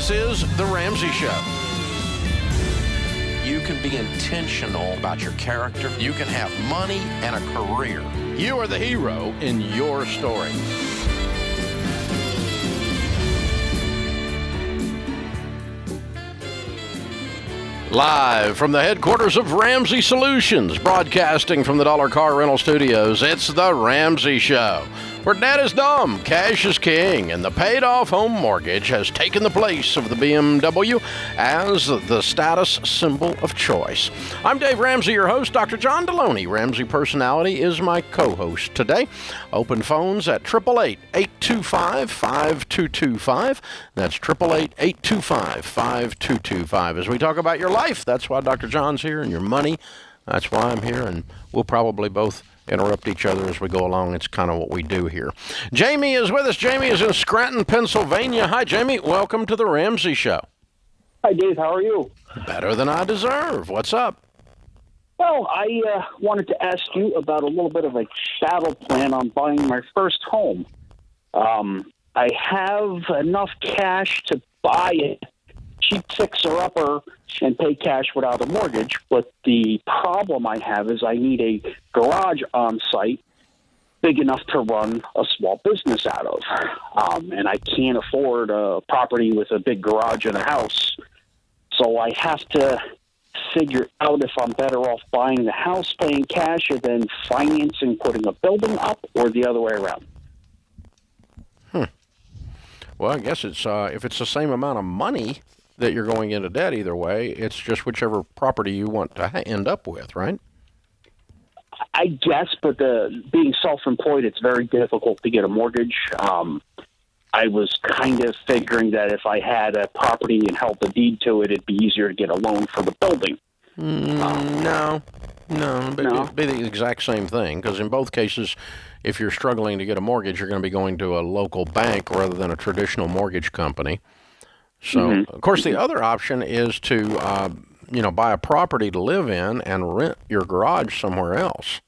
This is The Ramsey Show. You can be intentional about your character. You can have money and a career. You are the hero in your story. Live from the headquarters of Ramsey Solutions, broadcasting from the Dollar Car Rental Studios, it's The Ramsey Show, where debt is dumb, cash is king, and the paid-off home mortgage has taken the place of the BMW as the status symbol of choice. I'm Dave Ramsey, your host. Dr. John Deloney, Ramsey Personality, is my co-host today. Open phones at 888-825-5225. That's 888-825-5225. As we talk about your life, that's why Dr. John's here, and your money, that's why I'm here, and we'll probably both interrupt each other as we go along. It's kind of what we do here. Jamie is with us. Jamie is in Scranton, Pennsylvania. Hi, Jamie. Welcome to The Ramsey Show. Hi, Dave. How are you? Better than I deserve. What's up? Well, I wanted to ask you about a little bit of a shadow plan on buying my first home. I have enough cash to buy a cheap fixer-upper and pay cash without a mortgage, but the problem I have is I need a garage on site big enough to run a small business out of. And I can't afford a property with a big garage and a house. So I have to figure out if I'm better off buying the house, paying cash, or then financing putting a building up, or the other way around. Well, I guess it's if it's the same amount of money that you're going into debt either way, it's just whichever property you want to end up with, right? I guess, but being self-employed, it's very difficult to get a mortgage. I was kind of figuring that if I had a property and held the deed to it, it'd be easier to get a loan for the building. No. It'd be the exact same thing, because in both cases, if you're struggling to get a mortgage, you're going to be going to a local bank rather than a traditional mortgage company. So, Of course, the other option is to, buy a property to live in and rent your garage somewhere else.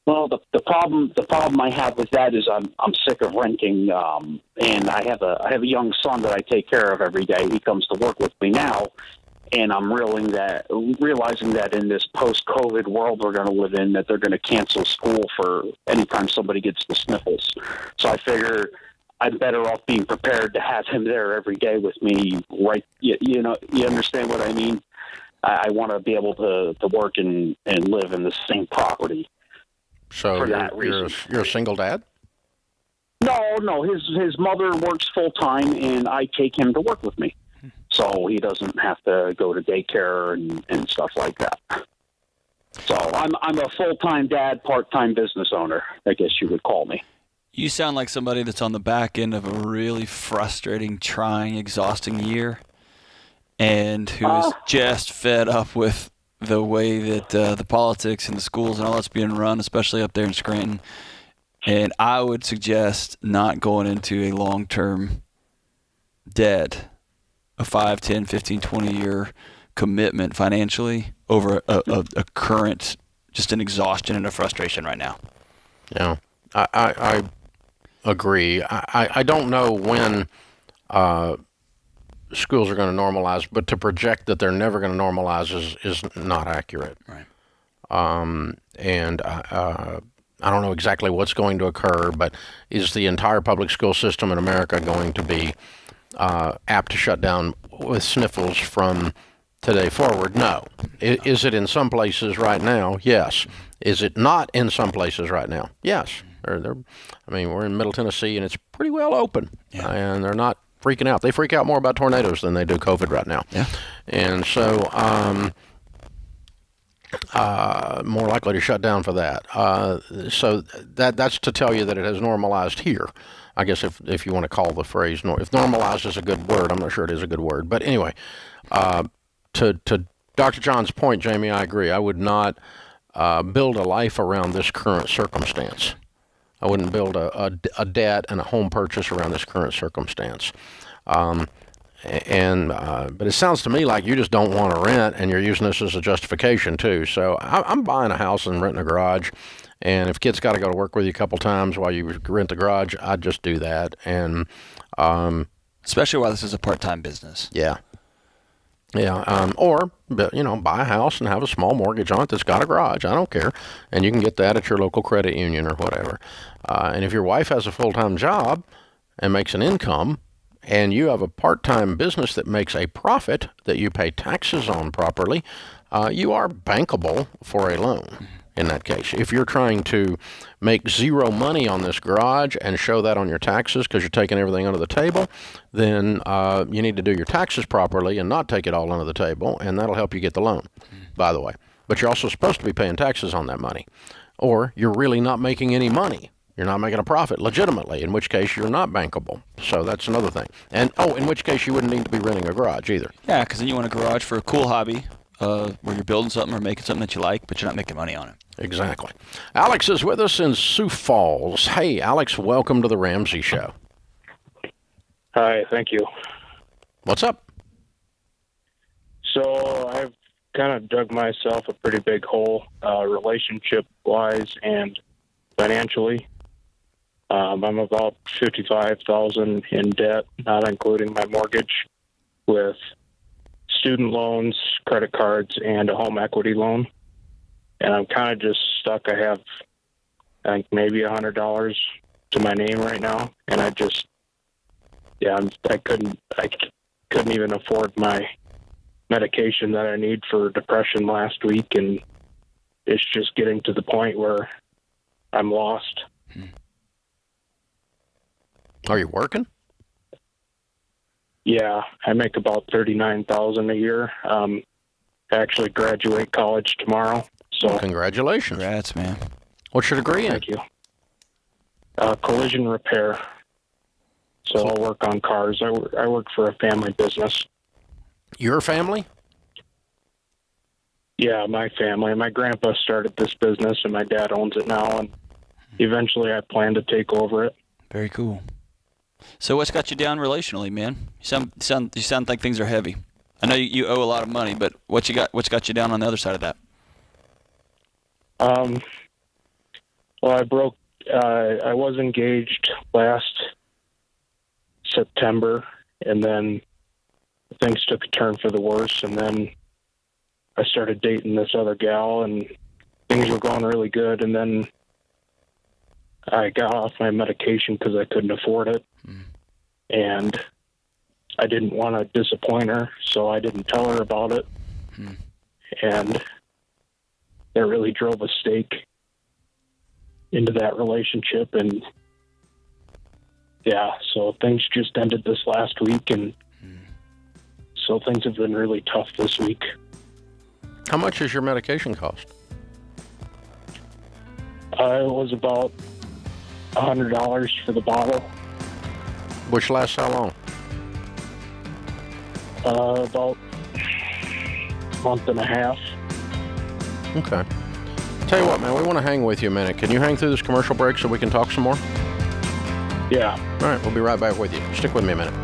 Well, the problem I have with that is I'm sick of renting, and I have a young son that I take care of every day. He comes to work with me now, and I'm realizing that in this post-COVID world we're going to live in, that they're going to cancel school for anytime somebody gets the sniffles. So I figure I'm better off being prepared to have him there every day with me. Right? You understand what I mean? I want to be able to work and live in the same property. So you're a single dad? No. His mother works full time, and I take him to work with me, so he doesn't have to go to daycare and stuff like that. So I'm a full time dad, part time business owner, I guess you would call me. You sound like somebody that's on the back end of a really frustrating, trying, exhausting year, and who is just fed up with the way that the politics and the schools and all that's being run, especially up there in Scranton. And I would suggest not going into a long-term debt, a 5, 10, 15, 20-year commitment financially over a current, just an exhaustion and a frustration right now. Yeah, I agree. I don't know when schools are going to normalize, but to project that they're never going to normalize is not accurate. Right. And I don't know exactly what's going to occur, but is the entire public school system in America going to be apt to shut down with sniffles from today forward? No. Is it in some places right now? Yes. Is it not in some places right now? Yes. We're in Middle Tennessee, and it's pretty well open, and they're not freaking out. They freak out more about tornadoes than they do COVID right now. Yeah. And so more likely to shut down for that. So that's to tell you that it has normalized here. I guess if you want to call the phrase, if normalized is a good word, I'm not sure it is a good word. But anyway, to Dr. John's point, Jamie, I agree. I would not build a life around this current circumstance. I wouldn't build a debt and a home purchase around this current circumstance. But it sounds to me like you just don't want to rent, and you're using this as a justification too. So I'm buying a house and renting a garage, and if kids got to go to work with you a couple times while you rent the garage, I'd just do that. And especially while this is a part-time business. Yeah. Yeah. Or, buy a house and have a small mortgage on it that's got a garage. I don't care. And you can get that at your local credit union or whatever. And if your wife has a full-time job and makes an income, and you have a part-time business that makes a profit that you pay taxes on properly, you are bankable for a loan in that case. If you're trying to make zero money on this garage and show that on your taxes because you're taking everything under the table, then you need to do your taxes properly and not take it all under the table, and that'll help you get the loan, by the way. But you're also supposed to be paying taxes on that money. Or you're really not making any money. You're not making a profit legitimately, in which case you're not bankable. So that's another thing. And, in which case you wouldn't need to be renting a garage either. Yeah, because then you want a garage for a cool hobby where you're building something or making something that you like, but you're not making money on it. Exactly. Alex is with us in Sioux Falls. Hey, Alex, welcome to the Ramsey Show. Hi, thank you. What's up? So I've kind of dug myself a pretty big hole, relationship-wise and financially. I'm about $55,000 in debt, not including my mortgage, with student loans, credit cards, and a home equity loan. And I'm kind of just stuck. I have, I think, maybe $100 to my name right now, and I couldn't even afford my medication that I need for depression last week, and it's just getting to the point where I'm lost. Are you working? Yeah, I make about $39,000 a year. I actually graduate college tomorrow. So Congratulations. Congrats, man. What's your degree in? Thank you. Collision repair. So I'll work on cars. I work for a family business. Your family? Yeah, my family. My grandpa started this business, and my dad owns it now, and eventually I plan to take over it. Very cool. So what's got you down relationally, man? You sound like things are heavy. I know you owe a lot of money, but what's got you down on the other side of that? Well, I was engaged last September, and then things took a turn for the worse, and then I started dating this other gal, and things were going really good, and then I got off my medication because I couldn't afford it, and I didn't want to disappoint her, so I didn't tell her about it, and that really drove a stake into that relationship, and yeah, so things just ended this last week, and so things have been really tough this week. How much does your medication cost? It was about $100 for the bottle. Which lasts how long? About a month and a half. Okay. Tell you what, man, we want to hang with you a minute. Can you hang through this commercial break so we can talk some more? Yeah. All right, we'll be right back with you. Stick with me a minute.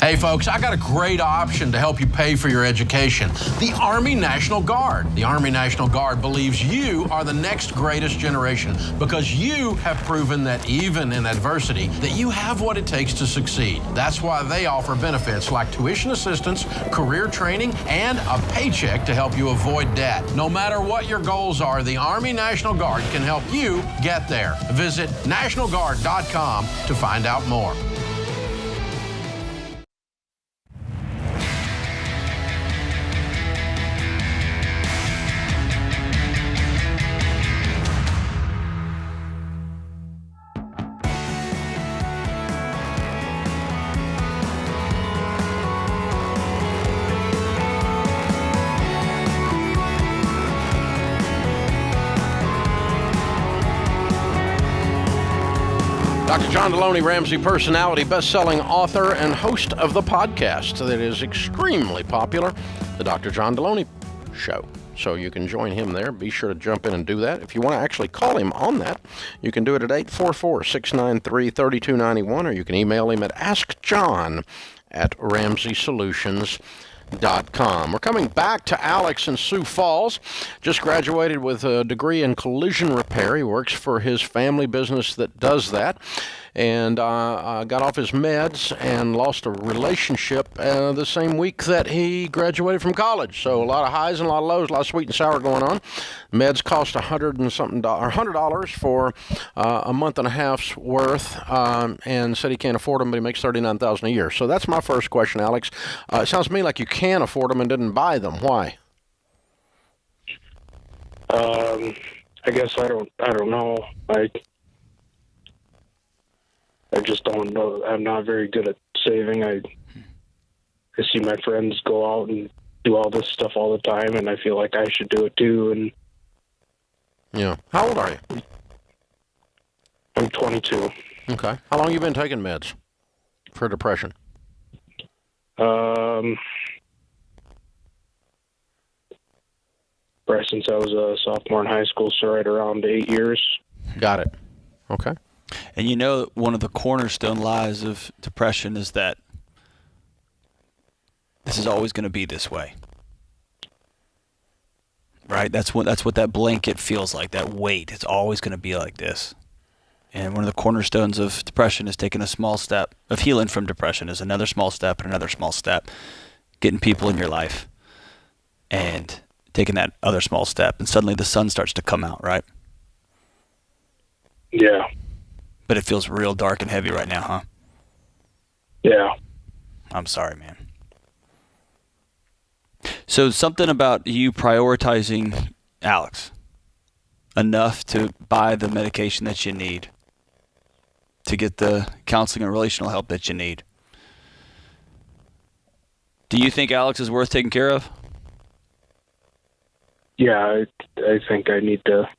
Hey folks, I got a great option to help you pay for your education. The Army National Guard. The Army National Guard believes you are the next greatest generation because you have proven that even in adversity, that you have what it takes to succeed. That's why they offer benefits like tuition assistance, career training, and a paycheck to help you avoid debt. No matter what your goals are, the Army National Guard can help you get there. Visit nationalguard.com to find out more. Dr. John Deloney, Ramsey personality, best-selling author, and host of the podcast that is extremely popular, The Dr. John Deloney Show. So you can join him there. Be sure to jump in and do that. If you want to actually call him on that, you can do it at 844-693-3291, or you can email him at askjohn@RamseySolutions.com. We're coming back to Alex in Sioux Falls. Just graduated with a degree in collision repair. He works for his family business that does that. And got off his meds and lost a relationship the same week that he graduated from college. So a lot of highs and a lot of lows, a lot of sweet and sour going on. Meds cost $100 for a month and a half's worth, and said he can't afford them, but he makes $39,000 a year. So that's my first question, Alex. It sounds to me like you can afford them and didn't buy them. Why? I guess I don't know. I just don't know. I'm not very good at saving. I see my friends go out and do all this stuff all the time, and I feel like I should do it too. And yeah, how old are you? I'm 22. Okay. How long have you been taking meds for depression? Right since I was a sophomore in high school, so right around 8 years. Got it. Okay. And you know, one of the cornerstone lies of depression is that this is always going to be this way. Right? That's what that blanket feels like, that weight. It's always going to be like this. And one of the cornerstones of depression is taking a small step, of healing from depression is another small step and another small step. Getting people in your life and taking that other small step, and suddenly the sun starts to come out, right? Yeah. But it feels real dark and heavy right now, huh? Yeah. I'm sorry, man. So something about you prioritizing Alex enough to buy the medication that you need, to get the counseling and relational help that you need. Do you think Alex is worth taking care of? Yeah, I think I need to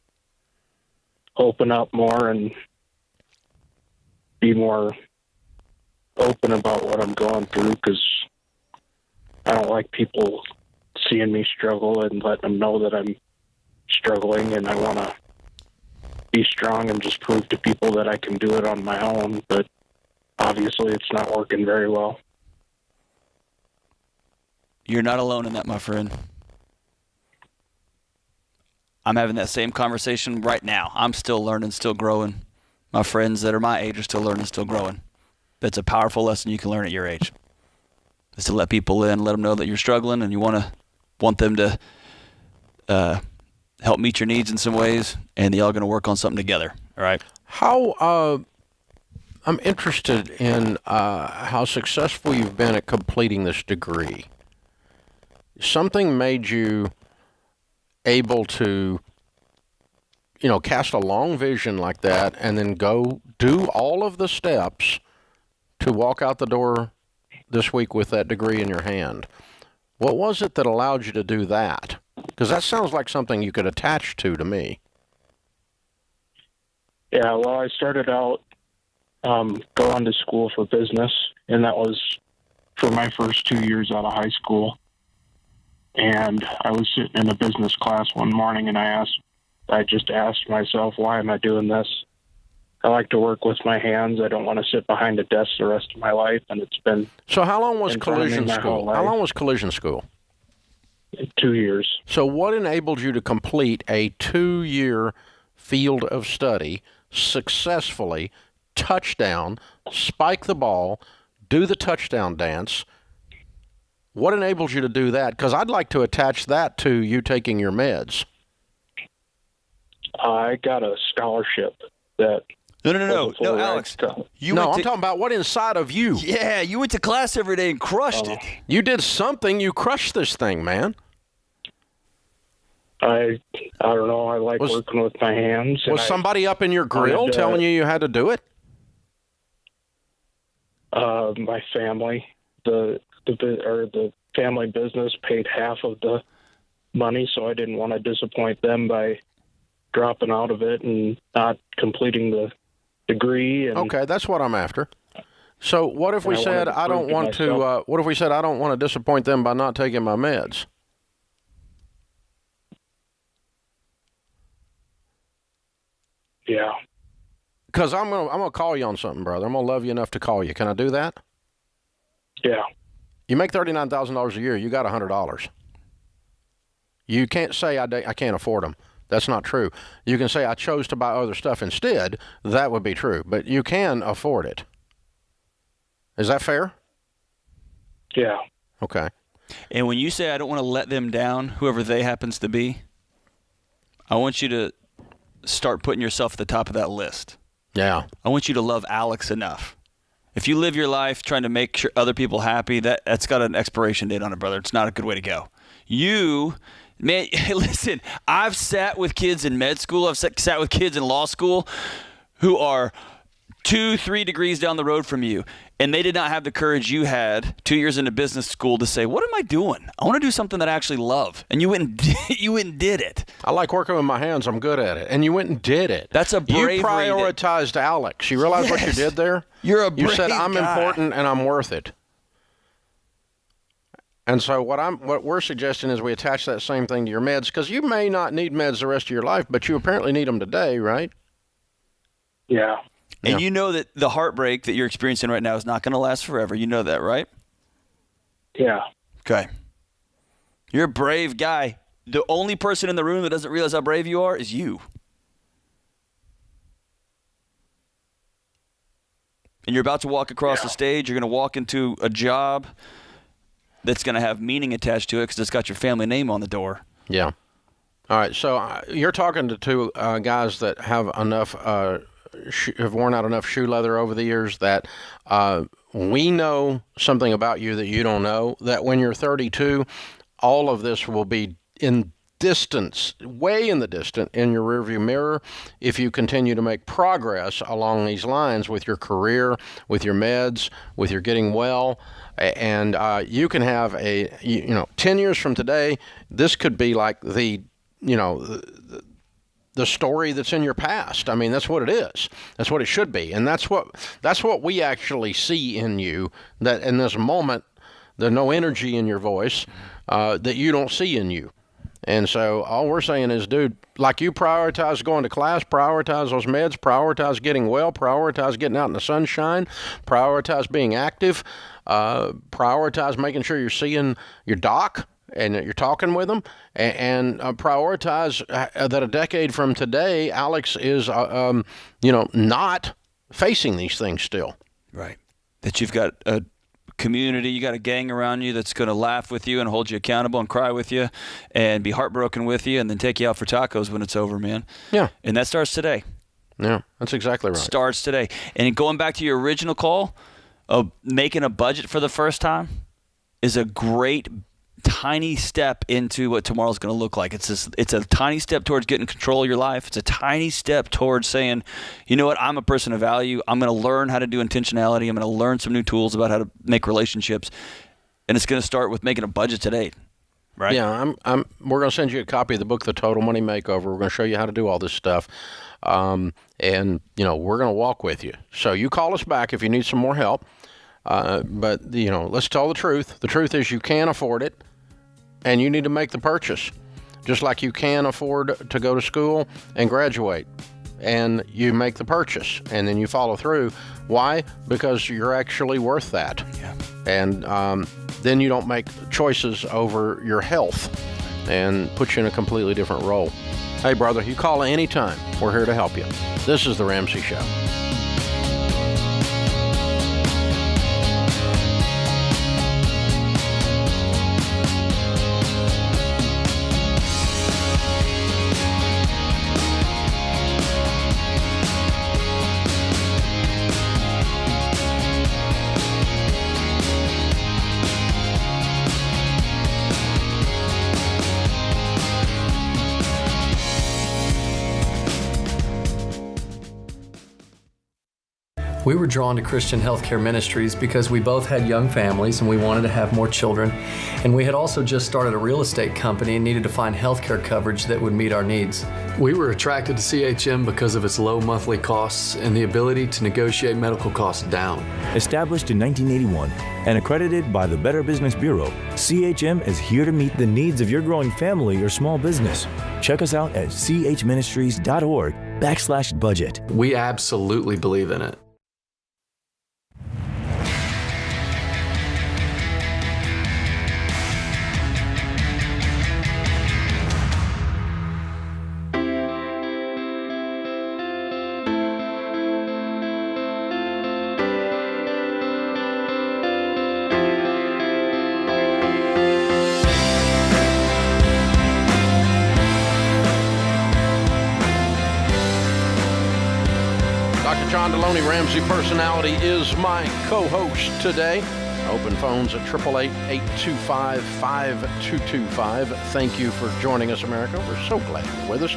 open up more and be more open about what I'm going through, because I don't like people seeing me struggle and letting them know that I'm struggling, and I want to be strong and just prove to people that I can do it on my own, but obviously it's not working very well. You're not alone in that, my friend. I'm having that same conversation right now. I'm still learning, still growing. My friends that are my age are still learning, still growing. That's a powerful lesson you can learn at your age. Is to let people in, let them know that you're struggling, and you want them to help meet your needs in some ways, and y'all going to work on something together. All right. How I'm interested in how successful you've been at completing this degree. Something made you able to, cast a long vision like that and then go do all of the steps to walk out the door this week with that degree in your hand. What was it that allowed you to do that? Because that sounds like something you could attach to me. Yeah, well, I started out going to school for business, and that was for my first 2 years out of high school. And I was sitting in a business class one morning, and I just asked myself, why am I doing this? I like to work with my hands. I don't want to sit behind a desk the rest of my life, and it's been... So how long was collision school? How long was collision school? 2 years. So what enabled you to complete a 2-year field of study successfully, touchdown, spike the ball, do the touchdown dance? What enables you to do that? Because I'd like to attach that to you taking your meds. I got a scholarship that... No, Alex. I'm talking about what inside of you. Yeah, you went to class every day and crushed it. You did something. You crushed this thing, man. I don't know. I like working with my hands. Was somebody up in your grill telling you had to do it? My family. The family business paid half of the money, so I didn't want to disappoint them by dropping out of it and not completing the degree. And okay, that's what I'm after. So what if we said I don't want to? What if we said I don't want to disappoint them by not taking my meds? Yeah. Because I'm gonna call you on something, brother. I'm gonna love you enough to call you. Can I do that? Yeah. You make $39,000 a year. You got $100. You can't say I can't afford them. That's not true. You can say I chose to buy other stuff instead. That would be true. But you can afford it. Is that fair? Yeah. Okay. And when you say I don't want to let them down, whoever they happens to be, I want you to start putting yourself at the top of that list. Yeah. I want you to love Alex enough. If you live your life trying to make sure other people happy, that's got an expiration date on it, brother. It's not a good way to go. Man, listen, I've sat with kids in med school. I've sat with kids in law school who are 2-3 degrees down the road from you, and they did not have the courage you had 2 years into business school to say, what am I doing? I want to do something that I actually love. And you went and did it. I like working with my hands. I'm good at it. And you went and did it. That's a bravery. You prioritized Alex. You realize what you did there? You're a brave You said, I'm guy. important and I'm worth it. And so what we're suggesting is we attach that same thing to your meds, because you may not need meds the rest of your life, but you apparently need them today, right? Yeah. And you know that the heartbreak that you're experiencing right now is not going to last forever. You know that, right? Yeah. Okay. You're a brave guy. The only person in the room that doesn't realize how brave you are is you. And you're about to walk across the stage. You're going to walk into a job that's going to have meaning attached to it because it's got your family name on the door. Yeah. All right. So you're talking to two guys that have enough, have worn out enough shoe leather over the years that we know something about you that you don't know, that when you're 32, all of this will be in distance, way in the distant, in your rearview mirror, if you continue to make progress along these lines with your career, with your meds, with your getting well. And you can have 10 years from today, this could be like the story that's in your past. I mean, that's what it is. That's what it should be. And that's what we actually see in you, that in this moment, there's no energy in your voice that you don't see in you. And so all we're saying is, dude, like you prioritize going to class, prioritize those meds, prioritize getting well, prioritize getting out in the sunshine, prioritize being active, prioritize making sure you're seeing your doc and that you're talking with them, and prioritize that a decade from today, Alex is, not facing these things still. Right. That you've got a community, you got a gang around you that's going to laugh with you and hold you accountable and cry with you and be heartbroken with you and then take you out for tacos when it's over, man. Yeah. And that starts today. Yeah, that's exactly right. Starts today. And going back to your original call of making a budget for the first time is a great tiny step into what tomorrow's going to look like. It's a tiny step towards getting control of your life. It's a tiny step towards saying, you know what, I'm a person of value. I'm going to learn how to do intentionality. I'm going to learn some new tools about how to make relationships. And it's going to start with making a budget today, right? Yeah, we're going to send you a copy of the book, The Total Money Makeover. We're going to show you how to do all this stuff. And, we're going to walk with you. So you call us back if you need some more help. But let's tell the truth. The truth is you can afford it. And you need to make the purchase, just like you can afford to go to school and graduate. And you make the purchase, and then you follow through. Why? Because you're actually worth that. Yeah. And then you don't make choices over your health and put you in a completely different role. Hey, brother, you call anytime. We're here to help you. This is The Ramsey Show. We were drawn to Christian Healthcare Ministries because we both had young families and we wanted to have more children. And we had also just started a real estate company and needed to find healthcare coverage that would meet our needs. We were attracted to CHM because of its low monthly costs and the ability to negotiate medical costs down. Established in 1981 and accredited by the Better Business Bureau, CHM is here to meet the needs of your growing family or small business. Check us out at chministries.org Ramsey.com/budget. We absolutely believe in it. Dr. John Deloney, Ramsey Personality, is my co-host today. Open phones at 888-825-5225. Thank you for joining us, America. We're so glad you're with us.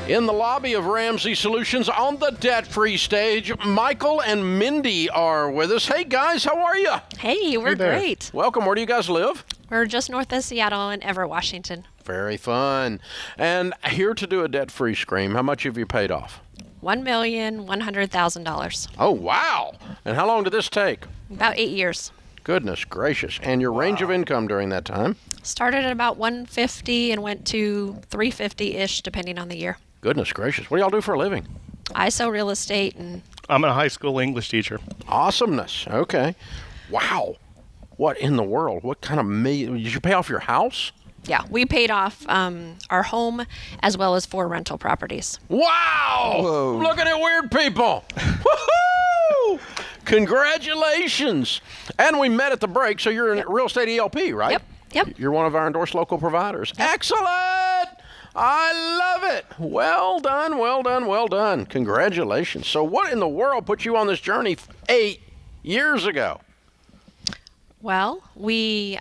In the lobby of Ramsey Solutions on the debt-free stage, Michael and Mindy are with us. Hey, guys, how are you? Hey, we're great. Welcome. Where do you guys live? We're just north of Seattle in Everett, Washington. Very fun. And here to do a debt-free scream, how much have you paid off? $1,100,000. Oh, wow. And how long did this take? About 8 years. Goodness gracious. And your range of income during that time? Started at about 150 and went to 350-ish, depending on the year. Goodness gracious. What do y'all do for a living? I sell real estate, and I'm a high school English teacher. Awesomeness. Okay. Wow. What in the world? What kind of did you pay off your house? yeah, we paid off our home as well as 4 rental properties. Wow! Whoa. Looking at weird people. Woohoo! Congratulations. And we met at the break, so you're in real estate ELP, right? Yep. You're one of our endorsed local providers. Excellent! I love it. Well done, well done, well done. Congratulations. So what in the world put you on this journey 8 years ago? Well, we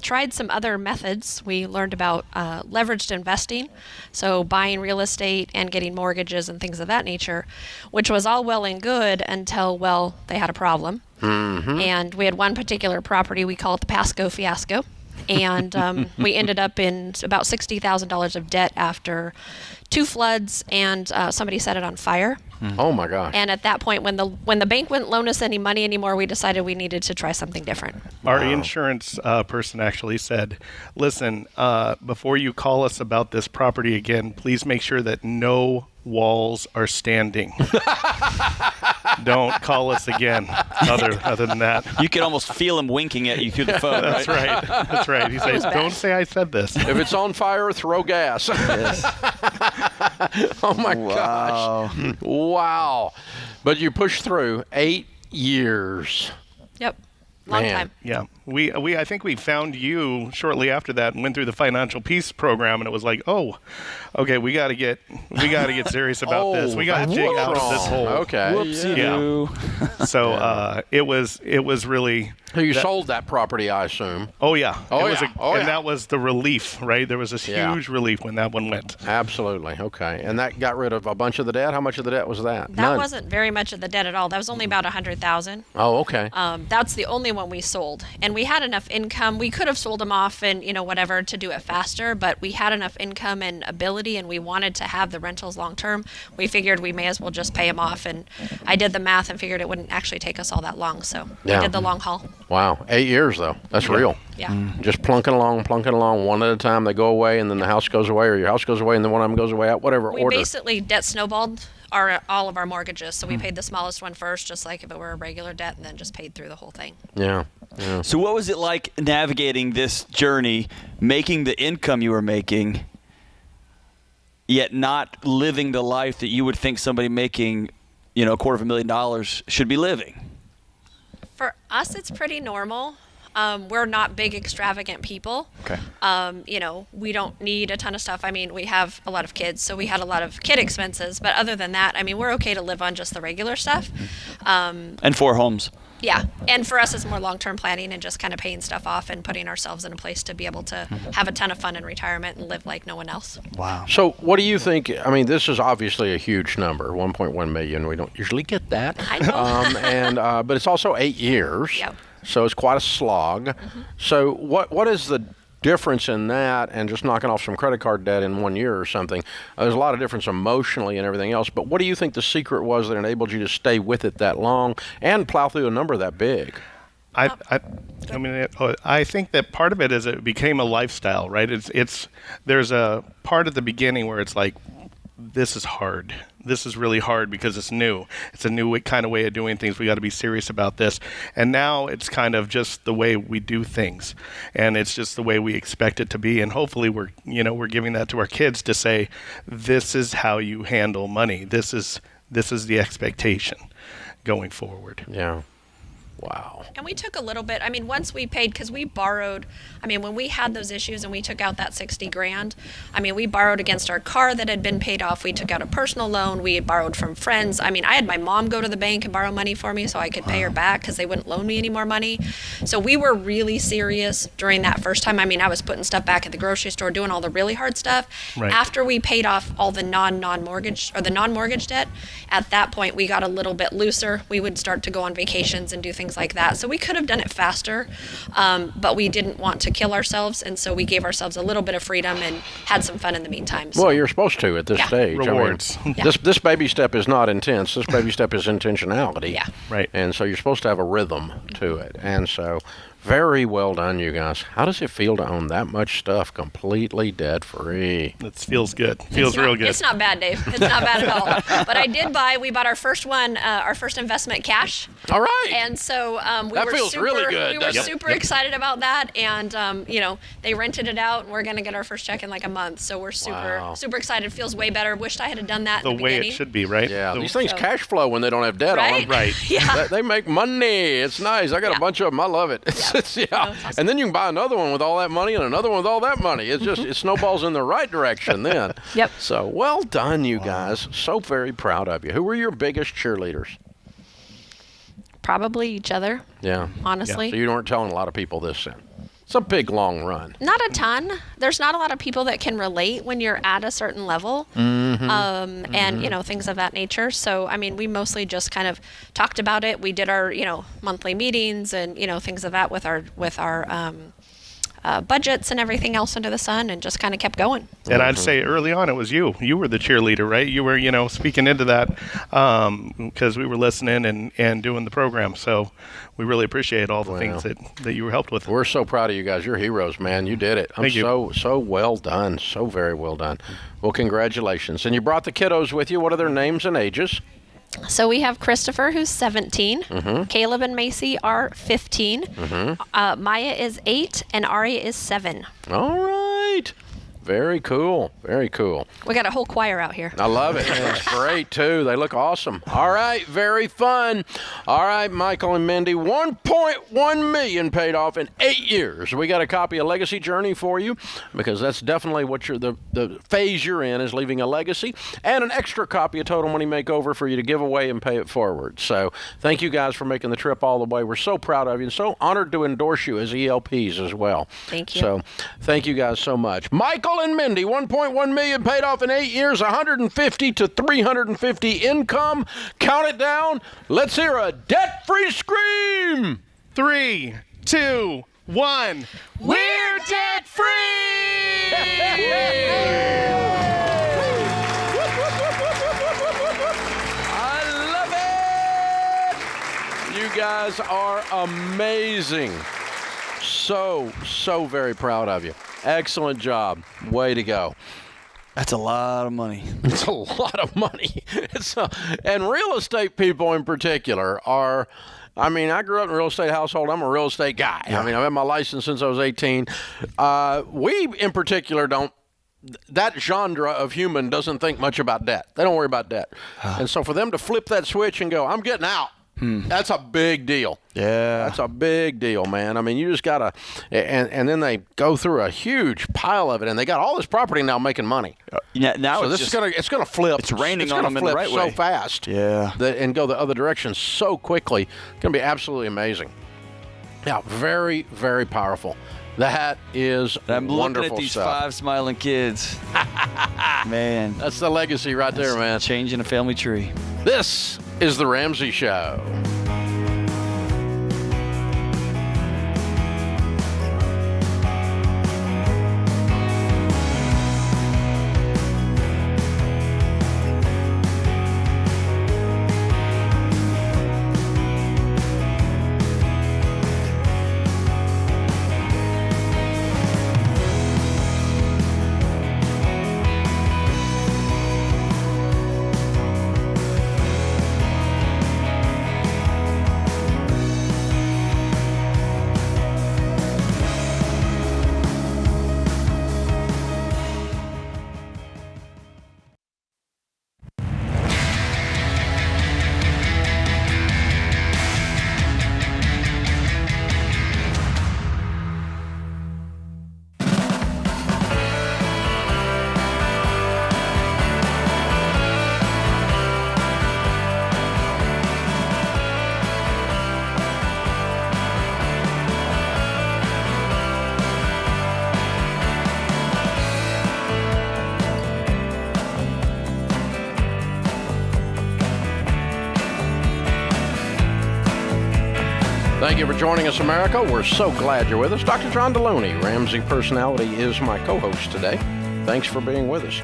tried some other methods. We learned about leveraged investing, so buying real estate and getting mortgages and things of that nature, which was all well and good until, well, they had a problem. Mm-hmm. And we had one particular property, we call it the Pasco Fiasco. And we ended up in about $60,000 of debt after 2 floods, and somebody set it on fire. Oh my gosh! And at that point, when the bank wouldn't loan us any money anymore, we decided we needed to try something different. Our insurance person actually said, listen, before you call us about this property again, please make sure that no walls are standing. Don't call us again other than that. You could almost feel him winking at you through the phone, right? That's right. That's right. He says, don't say I said this. If it's on fire, throw gas. Yes. Oh my gosh. Wow. But you pushed through 8 years. Yep. Long Man. time. Yeah. I think we found you shortly after that and went through the financial peace program, and it was like, oh, okay, we got to get serious about this. We got to dig out of this hole. Okay. Whoopsie-doo. So it was really. So you sold that property, I assume. Oh yeah. Oh, It was yeah. Oh, and yeah. that was the relief, right? There was this Yeah. huge relief when that one went. Absolutely. Okay. And that got rid of a bunch of the debt? How much of the debt was that? That None. wasn't very much of the debt at all. That was only about $100,000. Oh, okay. That's the only one we sold, and we had enough income. We could have sold them off and whatever to do it faster, but we had enough income and ability, and we wanted to have the rentals long term. We figured we may as well just pay them off, and I did the math and figured it wouldn't actually take us all that long, so Yeah. we did the long haul. Wow. 8 years, though. That's real. Yeah. Just plunking along, one at a time. They go away, and then the house goes away, or your house goes away, and then one of them goes away out, whatever We order. basically debt snowballed all of our mortgages, so we paid the smallest one first, just like if it were a regular debt, and then just paid through the whole thing. Yeah. So what was it like navigating this journey, making the income you were making, yet not living the life that you would think somebody making, $250,000 should be living? For us, it's pretty normal. We're not big, extravagant people. Okay. We don't need a ton of stuff. I mean, we have a lot of kids, so we had a lot of kid expenses. But other than that, I mean, we're okay to live on just the regular stuff. And 4 homes. Yeah. And for us, it's more long-term planning and just kind of paying stuff off and putting ourselves in a place to be able to have a ton of fun in retirement and live like no one else. Wow. So what do you think? I mean, this is obviously a huge number, 1.1 million. We don't usually get that. I know. But it's also 8 years. Yep. So it's quite a slog. Mm-hmm. So what is the difference in that and just knocking off some credit card debt in 1 year or something? There's a lot of difference emotionally and everything else, but what do you think the secret was that enabled you to stay with it that long and plow through a number that big? I think that part of it is it became a lifestyle, right? There's a part at the beginning where it's like, this is hard. This is really hard because it's new. It's a new kind of way of doing things. We got to be serious about this. And now it's kind of just the way we do things, and it's just the way we expect it to be. And hopefully we're giving that to our kids to say, this is how you handle money. This is the expectation going forward. Yeah. Wow. And we took a little bit, once we paid, because we borrowed, when we had those issues and we took out that 60 grand, we borrowed against our car that had been paid off. We took out a personal loan. We had borrowed from friends. I had my mom go to the bank and borrow money for me so I could pay her back because they wouldn't loan me any more money. So we were really serious during that first time. I was putting stuff back at the grocery store, doing all the really hard stuff. Right. After we paid off all the non-mortgage debt, at that point we got a little bit looser. We would start to go on vacations and do things like that. So we could have done it faster, but we didn't want to kill ourselves, and so we gave ourselves a little bit of freedom and had some fun in the meantime. So. Well, you're supposed to at this stage. Rewards. This baby step is not intense. This baby step is intentionality. Yeah. Right. And so you're supposed to have a rhythm to it. And so very well done, you guys. How does it feel to own that much stuff completely debt-free? It feels good. Feels real good. It's not bad, Dave. It's not bad at all. But we bought our first one, our first investment cash. All right. And so That feels really good, We were doesn't it? super excited about that. And, they rented it out, and we're going to get our first check in like a month. So we're super excited. It feels way better. Wished I had done that The in the way beginning. it should be, right? Yeah, The- these things cash flow when they don't have debt on them. Right? Yeah. They make money. It's nice. I got a bunch of them. I love it. Yeah. Awesome. And then you can buy another one with all that money and another one with all that money. It's just, it snowballs in the right direction then. Yep. So well done, you guys. So very proud of you. Who were your biggest cheerleaders? Probably each other, Yeah. honestly. So you weren't telling a lot of people this then. It's a big, long run. Not a ton. There's not a lot of people that can relate when you're at a certain level, and things of that nature. So we mostly just kind of talked about it. We did our monthly meetings and things of that with our budgets and everything else under the sun, and just kind of kept going. And I'd say early on it was you. You were the cheerleader, right? You were, speaking into that because we were listening and doing the program. So we really appreciate all the things that you were helped with. We're so proud of you guys. You're heroes, man. You did it. Thank you. So well done. So very well done. Well, congratulations. And you brought the kiddos with you. What are their names and ages? So we have Christopher, who's 17. Caleb and Macy are 15. Maya is 8, and Ari is 7. All right. Very cool. Very cool. We got a whole choir out here. I love it. It's great, too. They look awesome. All right. Very fun. All right, Michael and Mindy, $1.1 million paid off in 8 years. We got a copy of Legacy Journey for you because that's definitely what the phase you're in is leaving a legacy, and an extra copy of Total Money Makeover for you to give away and pay it forward. So thank you guys for making the trip all the way. We're so proud of you and so honored to endorse you as ELPs as well. Thank you. So thank you guys so much. Michael and Mindy, $1.1 million paid off in 8 years, 150 to 350 income. Count it down. Let's hear a debt-free scream. 3, 2, 1. We're debt-free! I love it! You guys are amazing. So very proud of you. Excellent job. Way to go. That's a lot of money. It's a lot of money. And real estate people in particular are, I grew up in a real estate household. I'm a real estate guy. Yeah. I've had my license since I was 18. We, in particular, that genre of human doesn't think much about debt. They don't worry about debt. And so for them to flip that switch and go, I'm getting out, that's a big deal. Yeah. That's a big deal, man. You just got to, and then they go through a huge pile of it, and they got all this property now making money. Now So it's it's gonna flip. it's raining on gonna them in the flip right so way. fast. Yeah. And go the other direction so quickly. It's gonna be absolutely amazing. Yeah, very, very powerful. That is I'm wonderful looking at these stuff. 5 smiling kids. Man. That's the legacy right there, man. Changing a family tree. This is the Ramsey Show. Thank you for joining us, America. We're so glad you're with us. Dr. John Deloney, Ramsey Personality, is my co-host today. Thanks for being with us.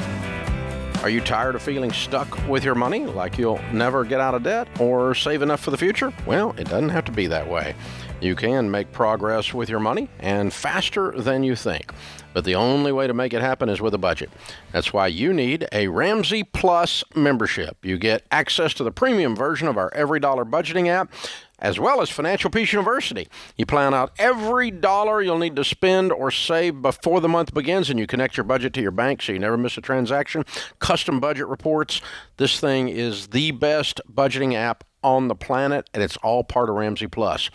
Are you tired of feeling stuck with your money, like you'll never get out of debt or save enough for the future? Well, it doesn't have to be that way. You can make progress with your money, and faster than you think. But the only way to make it happen is with a budget. That's why you need a Ramsey Plus membership. You get access to the premium version of our Every Dollar budgeting app, as well as Financial Peace University. You plan out every dollar you'll need to spend or save before the month begins, and you connect your budget to your bank so you never miss a transaction. Custom budget reports. This thing is the best budgeting app on the planet, and it's all part of Ramsey Plus.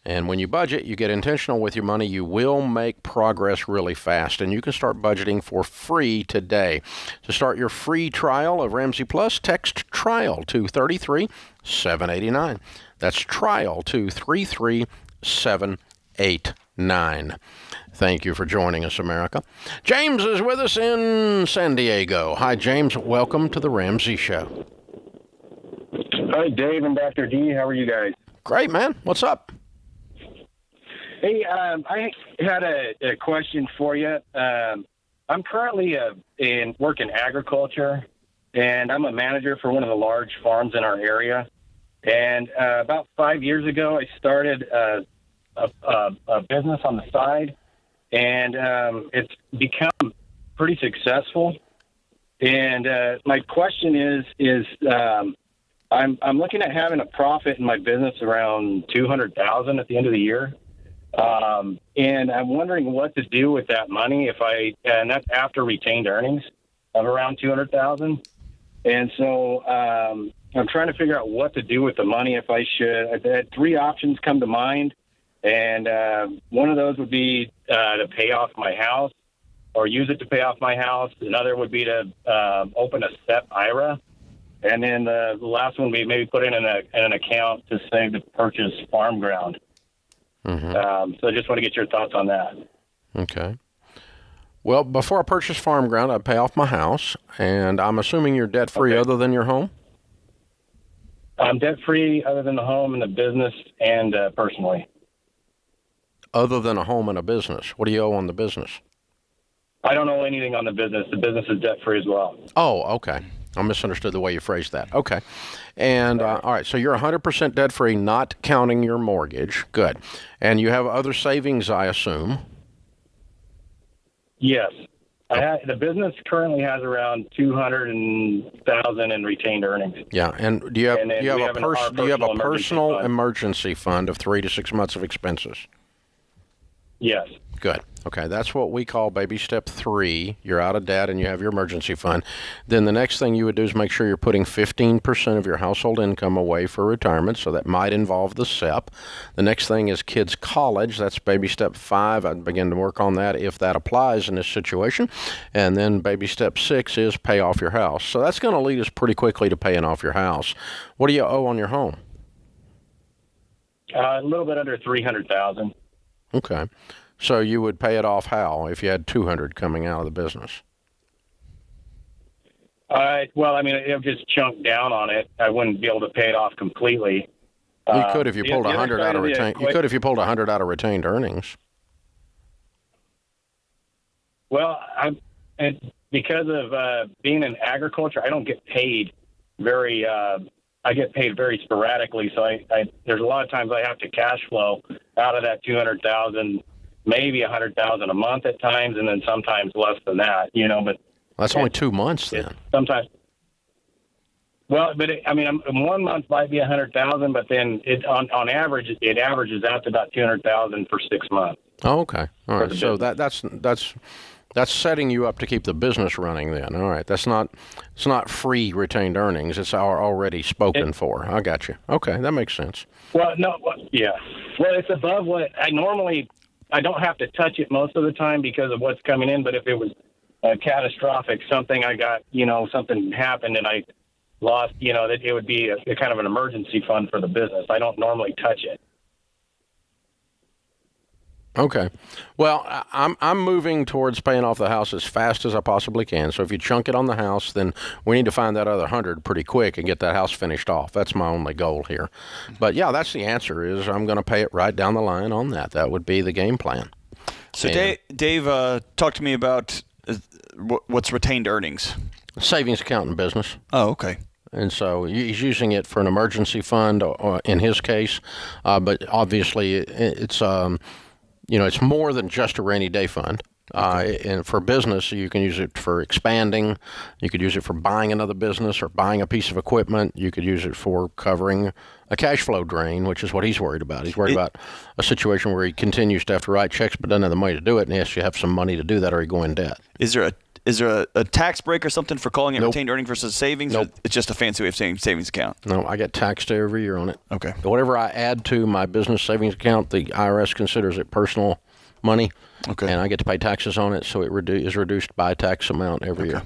And when you budget, you get intentional with your money, you will make progress really fast. And you can start budgeting for free today. To start your free trial of Ramsey Plus, text TRIAL to 33789. That's TRIAL to 33789. Thank you for joining us, America. James is with us in San Diego. Hi, James. Welcome to the Ramsey Show. Hi, Dave and Dr. D. How are you guys? Great, man. What's up? Hey, I had a question for you. I'm currently work in agriculture, and I'm a manager for one of the large farms in our area. And about 5 years ago, I started a business on the side, and it's become pretty successful. And my question is I'm looking at having a profit in my business around $200,000 at the end of the year. And I'm wondering what to do with that money and that's after retained earnings of around $200,000. And so, I'm trying to figure out what to do with the money if I should. I had three options come to mind. And, one of those would be, to pay off my house or use it to pay off my house. Another would be to, open a SEP IRA. And then the last one would be maybe put in an account to save to purchase farm ground. Mm-hmm. So I just want to get your thoughts on that. Okay. Well, before I purchase farm ground, I'd pay off my house, and I'm assuming you're debt-free other than your home? I'm debt-free other than the home and the business and personally. Other than a home and a business. What do you owe on the business? I don't owe anything on the business. The business is debt-free as well. Oh, okay. I misunderstood the way you phrased that. Okay. And, all right, so you're 100% debt-free, not counting your mortgage. Good. And you have other savings, I assume. Yes. The business currently has around $200,000 in retained earnings. Yeah. And do you have a personal fund. emergency fund of 3 to 6 months of expenses? Yes. Good. Okay, that's what we call baby step 3. You're out of debt and you have your emergency fund. Then the next thing you would do is make sure you're putting 15% of your household income away for retirement, so that might involve the SEP. The next thing is kids' college. That's baby step 5. I'd begin to work on that if that applies in this situation. And then baby step 6 is pay off your house. So that's going to lead us pretty quickly to paying off your house. What do you owe on your home? A little bit under $300,000. Okay. So you would pay it off how if you had $200 coming out of the business? Well, I mean, it would just chunk down on it. I wouldn't be able to pay it off completely. You could if you pulled 100 out of retained. You could if you pulled 100 out of retained earnings. Well, because of being in agriculture, I don't get paid very. I get paid very sporadically, so there's a lot of times I have to cash flow out of that $200,000. Maybe $100,000 a month at times, and then sometimes less than that, But that's only 2 months then. Sometimes. Well, but 1 month might be $100,000, but then on average, it averages out to about $200,000 for 6 months. Oh, okay. All right. So that's setting you up to keep the business running then. All right. It's not free retained earnings. It's already spoken for. I got you. Okay, that makes sense. Well, no, yeah. Well, it's above what I don't have to touch it most of the time because of what's coming in, but if it was catastrophic, something I got, something happened and I lost, that it would be a kind of an emergency fund for the business. I don't normally touch it. Okay. Well, I'm moving towards paying off the house as fast as I possibly can. So if you chunk it on the house, then we need to find that other 100 pretty quick and get that house finished off. That's my only goal here. But yeah, that's the answer. Is I'm going to pay it right down the line on that. That would be the game plan. So Dave, talk to me about what's retained earnings. Savings account in business. Oh, okay. And so he's using it for an emergency fund in his case. But obviously it's, it's more than just a rainy day fund. And for business, you can use it for expanding. You could use it for buying another business or buying a piece of equipment. You could use it for covering a cash flow drain, which is what he's worried about. He's worried about a situation where he continues to have to write checks but doesn't have the money to do it, and he has to have some money to do that or he go in debt. Is there a tax break or something for calling it Nope. retained earnings versus savings? Nope. Or it's just a fancy way of saying savings account? No, I get taxed every year on it. Okay. Whatever I add to my business savings account, the IRS considers it personal money. Okay. And I get to pay taxes on it, so it is reduced by a tax amount every year.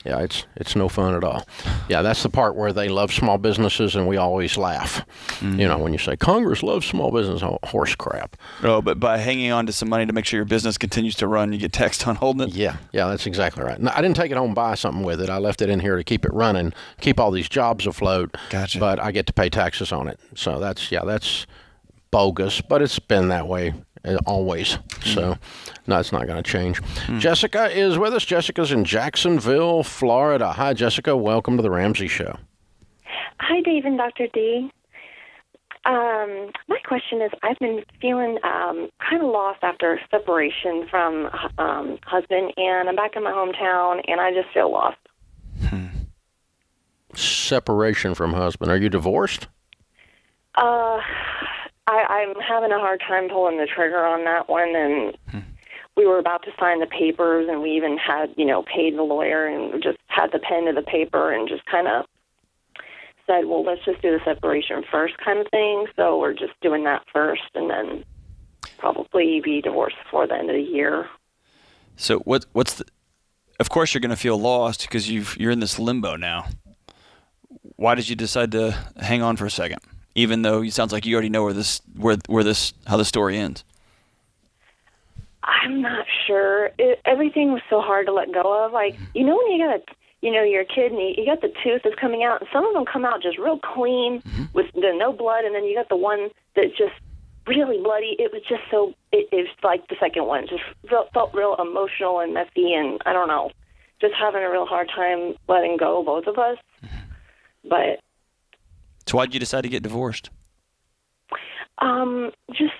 Yeah, it's no fun at all. Yeah, that's the part where they love small businesses, and we always laugh. Mm-hmm. When you say Congress loves small business, horse crap. Oh, but by hanging on to some money to make sure your business continues to run, you get taxed on holding it? Yeah, that's exactly right. No, I didn't take it home and buy something with it. I left it in here to keep it running, keep all these jobs afloat. Gotcha. But I get to pay taxes on it. So that's bogus, but it's been that way always. So no, it's not going to change. Jessica is with us. Jessica's in Jacksonville, Florida. Hi, Jessica. Welcome to the Ramsey Show. Hi, Dave and Dr. D. My question is, I've been feeling kind of lost after separation from husband, and I'm back in my hometown, and I just feel lost. Separation from husband. Are you divorced? I'm having a hard time pulling the trigger on that one, and we were about to sign the papers, and we even had, paid the lawyer and just had the pen to the paper and just kind of said, well, let's just do the separation first kind of thing. So we're just doing that first, and then probably be divorced before the end of the year. So of course you're going to feel lost because you're in this limbo now. Why did you decide to hang on for a second? Even though it sounds like you already know how the story ends. I'm not sure. Everything was so hard to let go of. Like, when you got you're a kid and you got the tooth that's coming out, and some of them come out just real clean with no blood, and then you got the one that's just really bloody. It was just it's like the second one. Just felt real emotional and messy, and I don't know, just having a real hard time letting go, both of us. But so why did you decide to get divorced? Just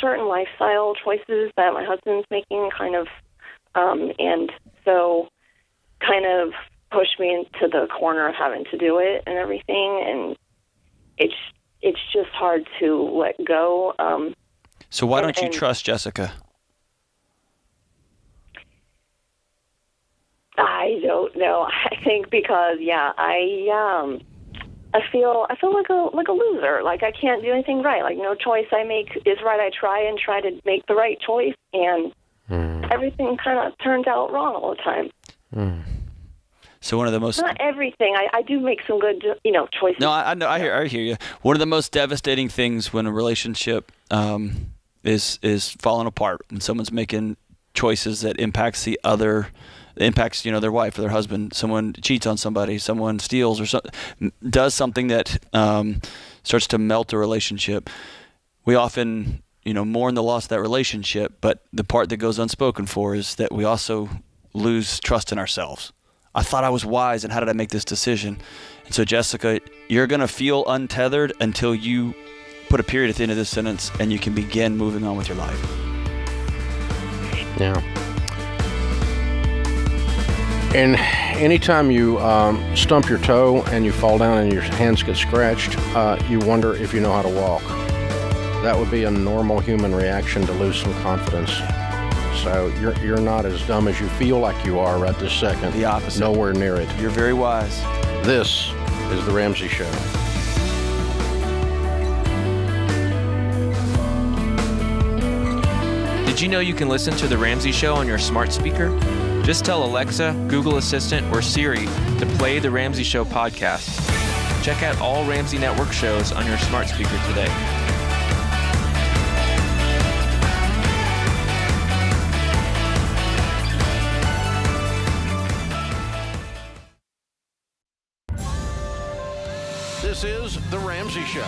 certain lifestyle choices that my husband's making, kind of, and so kind of pushed me into the corner of having to do it and everything, and it's just hard to let go. So why don't you trust Jessica? I don't know. I think because I feel like a loser. Like I can't do anything right. Like no choice I make is right. I try to make the right choice, and everything kind of turns out wrong all the time. So one of the most not everything. I do make some good choices. No, I know. I hear you. One of the most devastating things when a relationship is falling apart and someone's making choices that impacts their wife or their husband. Someone cheats on somebody, someone steals or does something that starts to melt a relationship. We often, mourn the loss of that relationship, but the part that goes unspoken for is that we also lose trust in ourselves. I thought I was wise, and how did I make this decision? And so, Jessica, you're going to feel untethered until you put a period at the end of this sentence and you can begin moving on with your life. Yeah. And anytime you stump your toe and you fall down and your hands get scratched, you wonder if you know how to walk. That would be a normal human reaction to lose some confidence. So you're not as dumb as you feel like you are right this second. The opposite. Nowhere near it. You're very wise. This is The Ramsey Show. Did you know you can listen to The Ramsey Show on your smart speaker? Just tell Alexa, Google Assistant, or Siri to play The Ramsey Show podcast. Check out all Ramsey Network shows on your smart speaker today. This is The Ramsey Show.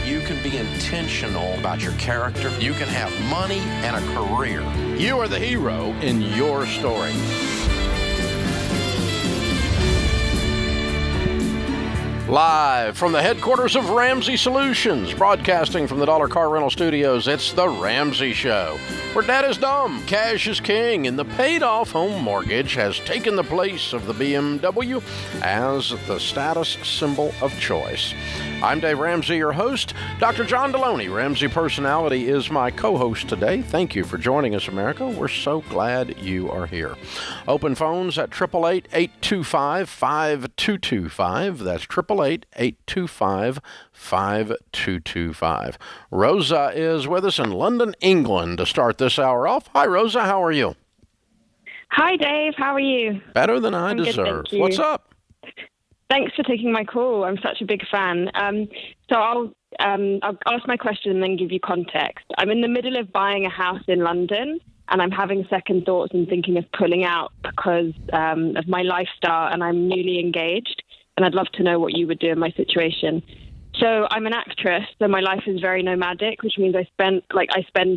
You can be intentional about your character. You can have money and a career. You are the hero in your story. Live from the headquarters of Ramsey Solutions, broadcasting from the Dollar Car Rental Studios, it's The Ramsey Show, where dad is dumb, cash is king, and the paid-off home mortgage has taken the place of the BMW as the status symbol of choice. I'm Dave Ramsey, your host. Dr. John Deloney, Ramsey Personality, is my co-host today. Thank you for joining us, America. We're so glad you are here. Open phones at 888-825-5225. That's 888-825-5225. Rosa is with us in London, England to start this hour off. Hi, Rosa. How are you? Hi, Dave. How are you? Better than I I'm good, deserve. thank you. What's up? Thanks for taking my call. I'm such a big fan. So I'll ask my question and then give you context. I'm in the middle of buying a house in London, and I'm having second thoughts and thinking of pulling out because of my lifestyle, and I'm newly engaged, and I'd love to know what you would do in my situation. So I'm an actress, so my life is very nomadic, which means I spend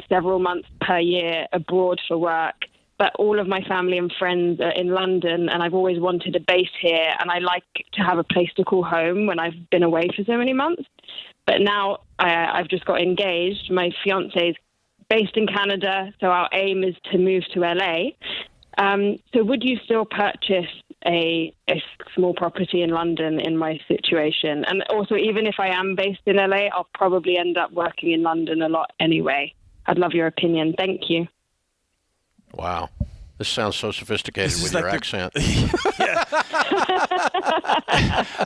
several months per year abroad for work. But all of my family and friends are in London, and I've always wanted a base here, and I like to have a place to call home when I've been away for so many months. But now I've just got engaged. My fiancé is based in Canada, so our aim is to move to LA. So would you still purchase a small property in London in my situation? And also, even if I am based in LA, I'll probably end up working in London a lot anyway. I'd love your opinion. Thank you. Wow. This sounds so sophisticated with your accent.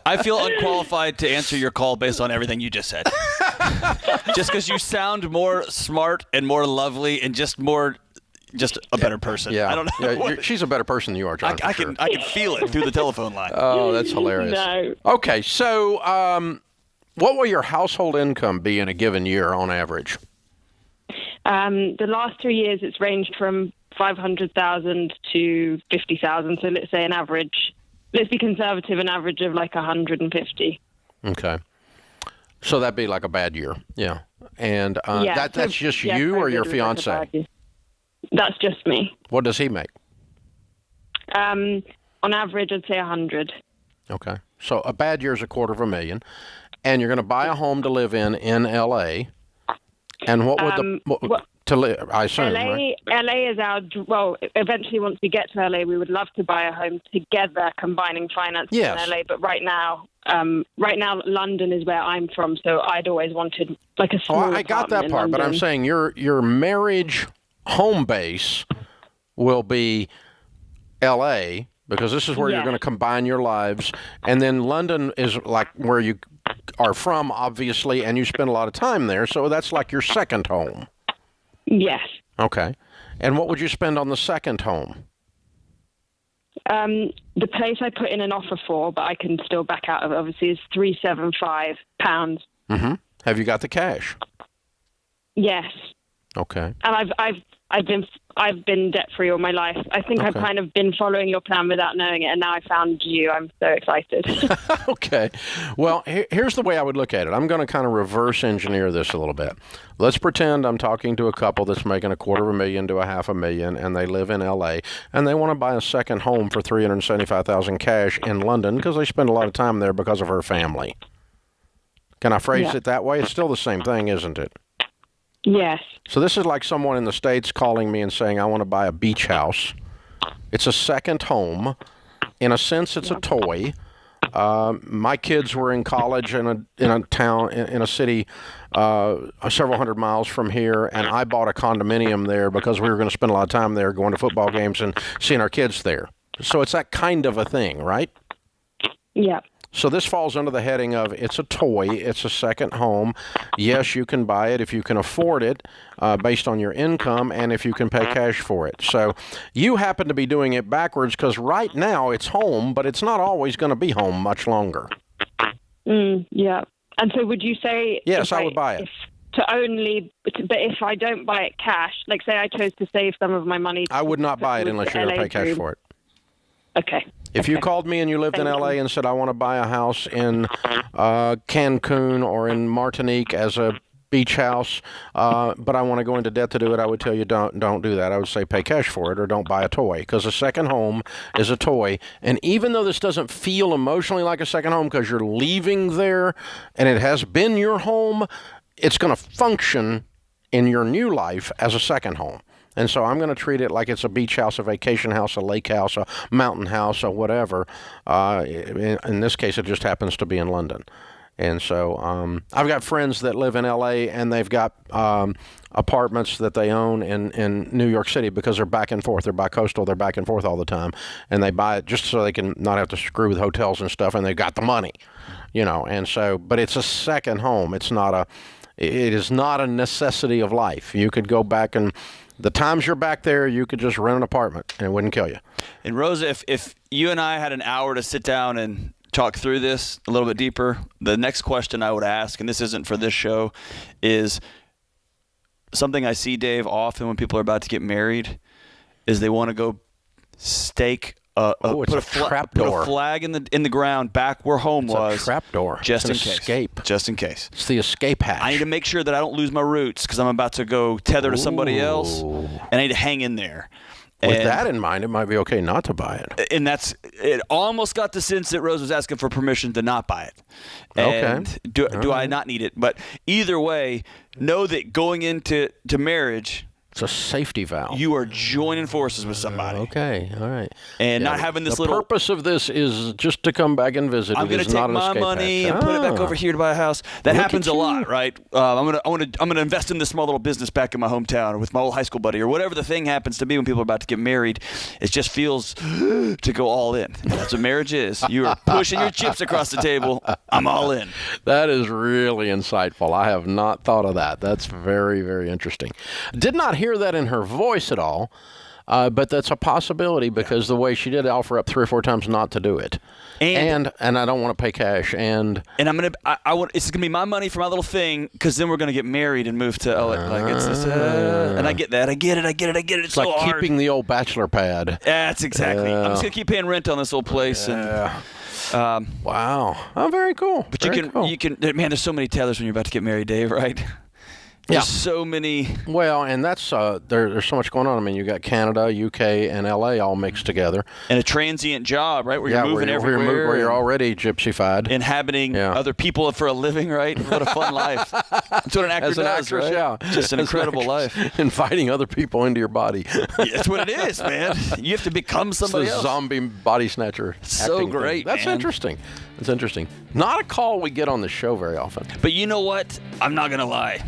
I feel unqualified to answer your call based on everything you just said. Just because you sound more smart and more lovely and just a better person. Yeah. I don't know. Yeah, she's a better person than you are, John. I can feel it through the telephone line. Oh, that's hilarious. No. Okay, so what will your household income be in a given year on average? The last 3 years, it's ranged from 500,000 to 50,000. So let's say let's be conservative, an average of like 150. Okay. So that'd be like a bad year. Yeah. And that's just you or your fiance? That's just me. What does he make? On average, I'd say 100. Okay. So a bad year is $250,000. And you're going to buy a home to live in LA. And what would to live, I assume, right? LA is eventually once we get to LA, we would love to buy a home together, combining finances in LA. But right now, London is where I'm from, so I'd always wanted like a small apartment. I got that part, but I'm saying your marriage home base will be LA because this is where you're going to combine your lives. And then London is like where you are from, obviously, and you spend a lot of time there. So that's like your second home. Yes. Okay. And what would you spend on the second home? The place I put in an offer for, but I can still back out of it, obviously, is £375. Mm-hmm. Have you got the cash? Yes. Okay. And I've been debt free all my life. I think I've kind of been following your plan without knowing it, and now I found you. I'm so excited. Okay. Well, here's the way I would look at it. I'm going to kind of reverse engineer this a little bit. Let's pretend I'm talking to a couple that's making $250,000 to $500,000, and they live in LA, and they want to buy a second home for $375,000 cash in London because they spend a lot of time there because of her family. Can I phrase it that way? It's still the same thing, isn't it? Yes. So this is like someone in the States calling me and saying, I want to buy a beach house. It's a second home. In a sense, it's a toy. My kids were in college in a town, in a city several hundred miles from here, and I bought a condominium there because we were going to spend a lot of time there going to football games and seeing our kids there. So it's that kind of a thing, right? Yeah. So this falls under the heading of it's a toy, it's a second home. Yes, you can buy it if you can afford it based on your income and if you can pay cash for it. So you happen to be doing it backwards because right now it's home, but it's not always going to be home much longer. Yeah. And so would you say... Yes, I would buy it. But if I don't buy it cash, like say I chose to save some of my money... I would not buy it unless you're going to pay cash for it. Okay. If you called me and you lived in LA and said, I want to buy a house in Cancun or in Martinique as a beach house, but I want to go into debt to do it, I would tell you don't do that. I would say pay cash for it or don't buy a toy, because a second home is a toy. And even though this doesn't feel emotionally like a second home because you're leaving there and it has been your home, it's going to function in your new life as a second home. And so I'm going to treat it like it's a beach house, a vacation house, a lake house, a mountain house, or whatever. In this case, it just happens to be in London. And so I've got friends that live in L.A. and they've got apartments that they own in New York City because they're back and forth. They're bi-coastal. They're back and forth all the time. And they buy it just so they can not have to screw with hotels and stuff, and they've got the money, you know. And so, but it's a second home. It is not a necessity of life. You could go back and the times you're back there, you could just rent an apartment and it wouldn't kill you. And Rosa, if you and I had an hour to sit down and talk through this a little bit deeper, the next question I would ask, and this isn't for this show, is something I see, Dave, often when people are about to get married, is they want to go stake put a flag in the ground back where home was. It's a trap door. Just in case. Escape. Just in case. It's the escape hatch. I need to make sure that I don't lose my roots because I'm about to go tether to somebody else, and I need to hang in there. With that in mind, it might be okay not to buy it. And it almost got the sense that Rose was asking for permission to not buy it. And okay. Do I not need it? But either way, know that going into marriage, it's a safety valve. You are joining forces with somebody. Okay, all right. And not having this the little... The purpose of this is just to come back and visit. I'm going to take my money and put it back over here to buy a house. That happens a lot, right? I'm going to invest in this small little business back in my hometown or with my old high school buddy or whatever the thing happens to be when people are about to get married. It just feels to go all in. That's what marriage is. You are pushing your chips across the table. I'm all in. That is really insightful. I have not thought of that. That's very, very interesting. Did not hear that in her voice at all, but that's a possibility because the way she did offer up 3 or 4 times not to do it, and I don't want to pay cash, and I want it's gonna be my money for my little thing because then we're gonna get married and move to LA. And I get that, I get it. It's like so hard. Keeping the old bachelor pad. That's exactly. I'm just gonna keep paying rent on this old place and. Wow. Oh, very cool. But you can. Man, there's so many tethers when you're about to get married, Dave. Right? There's so many. Well, and that's there's so much going on. I mean, you got Canada, UK, and LA all mixed together. And a transient job, right? Where you're moving everywhere. Where you're already gypsified. Inhabiting other people for a living, right? What a fun life. That's what an actor does, right? Yeah. Just an incredible life. Inviting other people into your body. That's what it is, man. You have to become somebody else. It's the zombie body snatcher. So great, That's interesting. It's interesting. Not a call we get on the show very often. But you know what? I'm not going to lie.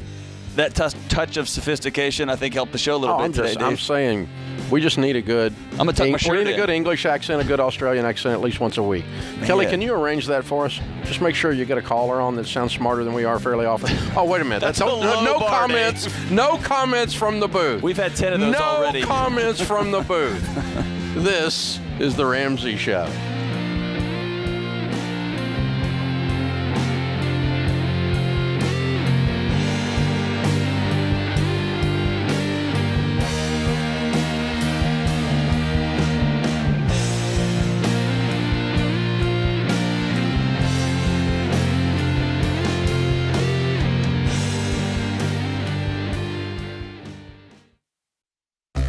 That touch of sophistication, I think, helped the show a little bit today, Dave. I'm saying we just need a good... I'm going to tuck my shirt in. We need a good English accent, a good Australian accent at least once a week. Man. Kelly, can you arrange that for us? Just make sure you get a caller on that sounds smarter than we are fairly often. Oh, wait a minute. That's no comments. No comments from the booth. We've had 10 of those already. No comments from the booth. This is The Ramsey Show.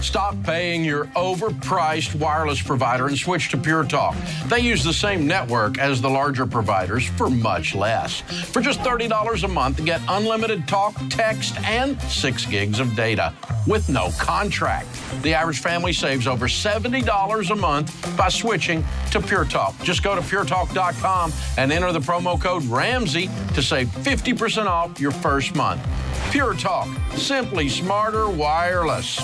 Stop paying your overpriced wireless provider and switch to Pure Talk. They use the same network as the larger providers for much less. For just $30 a month, get unlimited talk, text, and 6 gigs of data with no contract. The average family saves over $70 a month by switching to Pure Talk. Just go to puretalk.com and enter the promo code Ramsey to save 50% off your first month. Pure Talk, simply smarter wireless.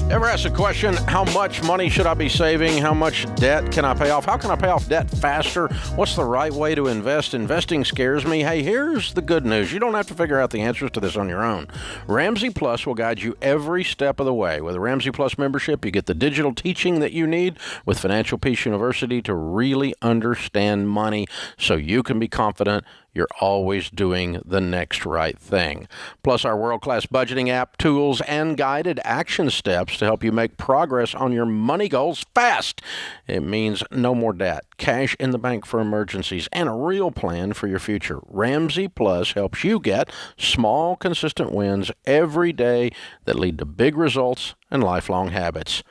Ever ask the question, how much money should I be saving? How much debt can I pay off? How can I pay off debt faster? What's the right way to invest? Investing scares me. Hey, here's the good news. You don't have to figure out the answers to this on your own. Ramsey Plus will guide you every step of the way. With a Ramsey Plus membership, you get the digital teaching that you need with Financial Peace University to really understand money so you can be confident you're always doing the next right thing. Plus our world-class budgeting app, tools, and guided action steps to help you make progress on your money goals fast. It means no more debt, cash in the bank for emergencies, and a real plan for your future. Ramsey Plus helps you get small, consistent wins every day that lead to big results and lifelong habits.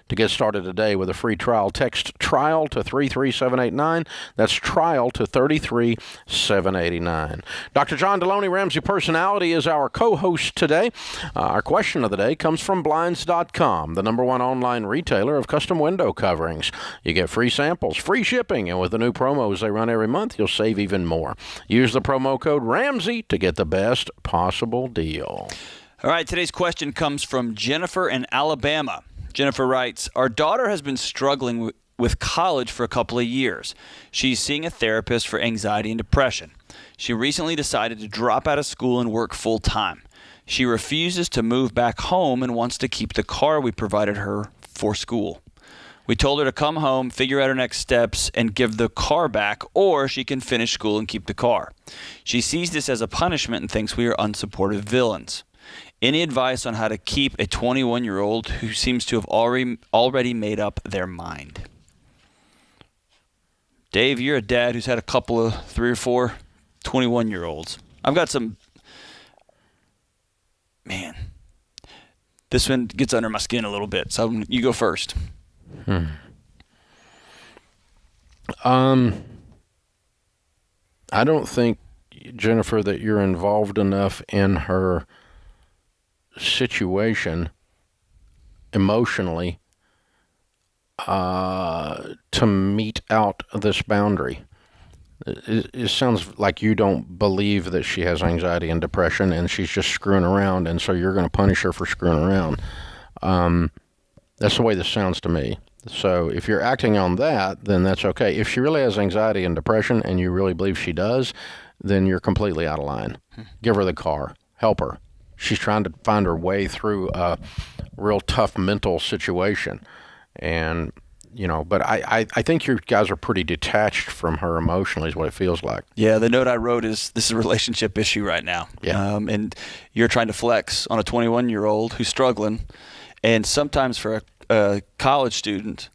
To get started today with a free trial, text TRIAL to 33789. That's TRIAL to 33789. Dr. John Deloney, Ramsey Personality, is our co-host today. Our question of the day comes from Blinds.com, the #1 online retailer of custom window coverings. You get free samples, free shipping, and with the new promos they run every month, you'll save even more. Use the promo code RAMSEY to get the best possible deal. All right, today's question comes from Jennifer in Alabama. Jennifer writes, our daughter has been struggling with college for a couple of years. She's seeing a therapist for anxiety and depression. She recently decided to drop out of school and work full-time. She refuses to move back home and wants to keep the car we provided her for school. We told her to come home, figure out her next steps, and give the car back, or she can finish school and keep the car. She sees this as a punishment and thinks we are unsupportive villains. Any advice on how to keep a 21-year-old who seems to have already made up their mind? Dave, you're a dad who's had a couple of 3 or 4 21-year-olds. I've got some... Man, this one gets under my skin a little bit, so you go first. I don't think, Jennifer, that you're involved enough in her situation emotionally to meet out this boundary. It sounds like you don't believe that she has anxiety and depression and she's just screwing around, and so you're going to punish her for screwing around. That's the way this sounds to me. So if you're acting on that, then that's okay. If she really has anxiety and depression and you really believe she does, then you're completely out of line. Give her the car. Help her. She's trying to find her way through a real tough mental situation. And, you know, but I think you guys are pretty detached from her emotionally is what it feels like. Yeah, the note I wrote is this is a relationship issue right now. Yeah. And you're trying to flex on a 21-year-old who's struggling. And sometimes for a college student,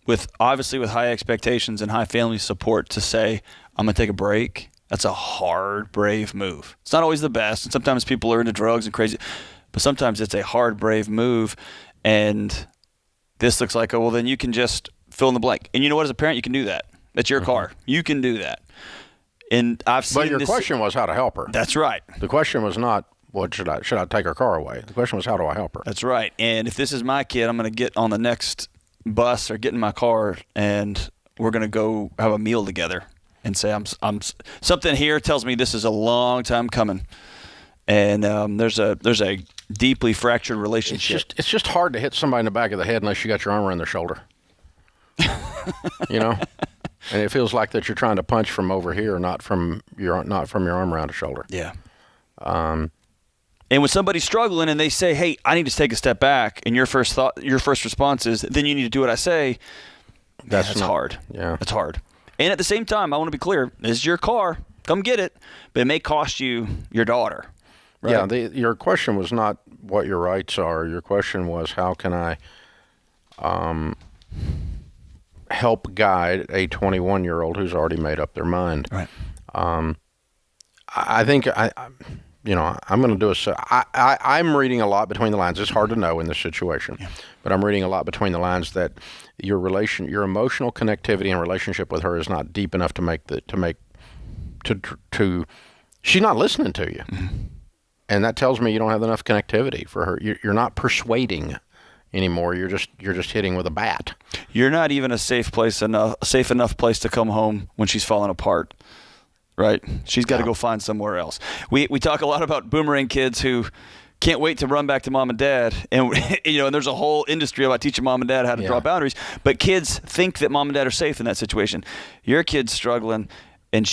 with high expectations and high family support, to say, I'm going to take a break, that's a hard, brave move. It's not always the best, and sometimes people are into drugs and crazy, but sometimes it's a hard, brave move, and this looks like, oh, well, then you can just fill in the blank. And you know what? As a parent, you can do that. That's your car. You can do that. And I've seen But your question was how to help her. That's right. The question was not, what should I take her car away? The question was, how do I help her? That's right. And if this is my kid, I'm going to get on the next bus or get in my car, and we're going to go have a meal together. And say, I'm something here tells me this is a long time coming, and there's a deeply fractured relationship. It's just hard to hit somebody in the back of the head unless you got your arm around their shoulder. You know, and it feels like that you're trying to punch from over here, not from your arm around the shoulder. Yeah. And when somebody's struggling and they say, "Hey, I need to take a step back," and your first response is, "Then you need to do what I say." That's hard. Yeah, it's hard. And at the same time, I want to be clear: this is your car. Come get it, but it may cost you your daughter. Right? Yeah. Your question was not what your rights are. Your question was, how can I help guide a 21-year-old who's already made up their mind? Right. I think I'm going to do I'm reading a lot between the lines. It's hard to know in this situation, but I'm reading a lot between the lines that your emotional connectivity and relationship with her is not deep enough she's not listening to you. Mm-hmm. And that tells me you don't have enough connectivity for her. You're not persuading anymore. You're just hitting with a bat. You're not even a safe enough place to come home when she's falling apart. Right? She's got to go find somewhere else. We talk a lot about boomerang kids who can't wait to run back to mom and dad. And, and there's a whole industry about teaching mom and dad how to draw boundaries. But kids think that mom and dad are safe in that situation. Your kid's struggling, and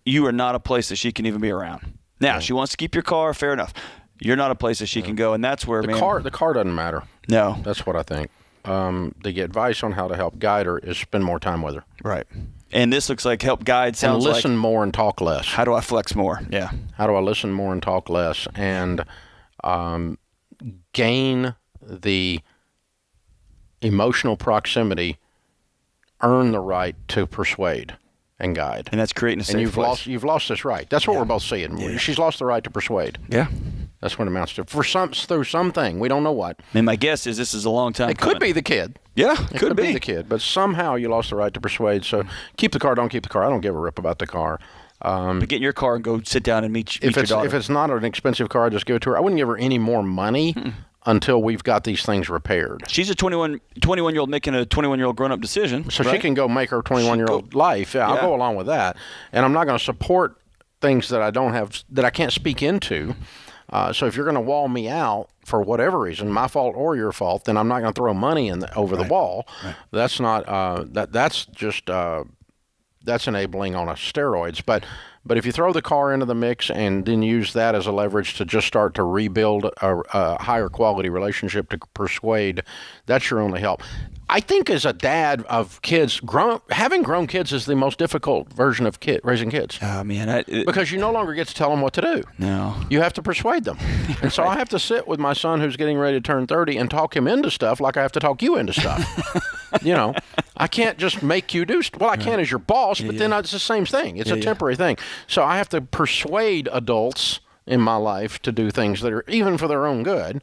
you are not a place that she can even be around. Now, she wants to keep your car, fair enough. You're not a place that she can go, and that's where, the car doesn't matter. No. That's what I think. The advice on how to help guide her is spend more time with her. Right. And this looks like help guide sounds like... And listen more and talk less. How do I flex more? Yeah. How do I listen more and talk less? And gain the emotional proximity, earn the right to persuade and guide. And that's creating a safe place. You've lost this right. That's what we're both seeing. Yeah. She's lost the right to persuade. Yeah. That's what it amounts to. Through something. We don't know what. And my guess is this is a long time coming. Could be the kid. Yeah, it could be the kid. But somehow you lost the right to persuade. So keep the car, don't keep the car. I don't give a rip about the car. But get in your car and go sit down and meet your daughter. If it's not an expensive car, just give it to her. I wouldn't give her any more money until we've got these things repaired. She's a 21-year-old making a 21-year-old grown-up decision. So she can go make her 21-year-old life. Yeah, I'll go along with that. And I'm not going to support things that I can't speak into. So if you're going to wall me out for whatever reason, my fault or your fault, then I'm not going to throw money over the wall. Right. That's not that's enabling on a steroids. But if you throw the car into the mix and then use that as a leverage to just start to rebuild a higher quality relationship to persuade, that's your only help. I think as a dad of kids, having grown kids is the most difficult version of raising kids. Oh, man. Because you no longer get to tell them what to do. No. You have to persuade them. And so I have to sit with my son who's getting ready to turn 30 and talk him into stuff like I have to talk you into stuff. I can't just make you do stuff. Well, I can as your boss, but then it's the same thing. It's a temporary thing. So I have to persuade adults in my life to do things that are even for their own good,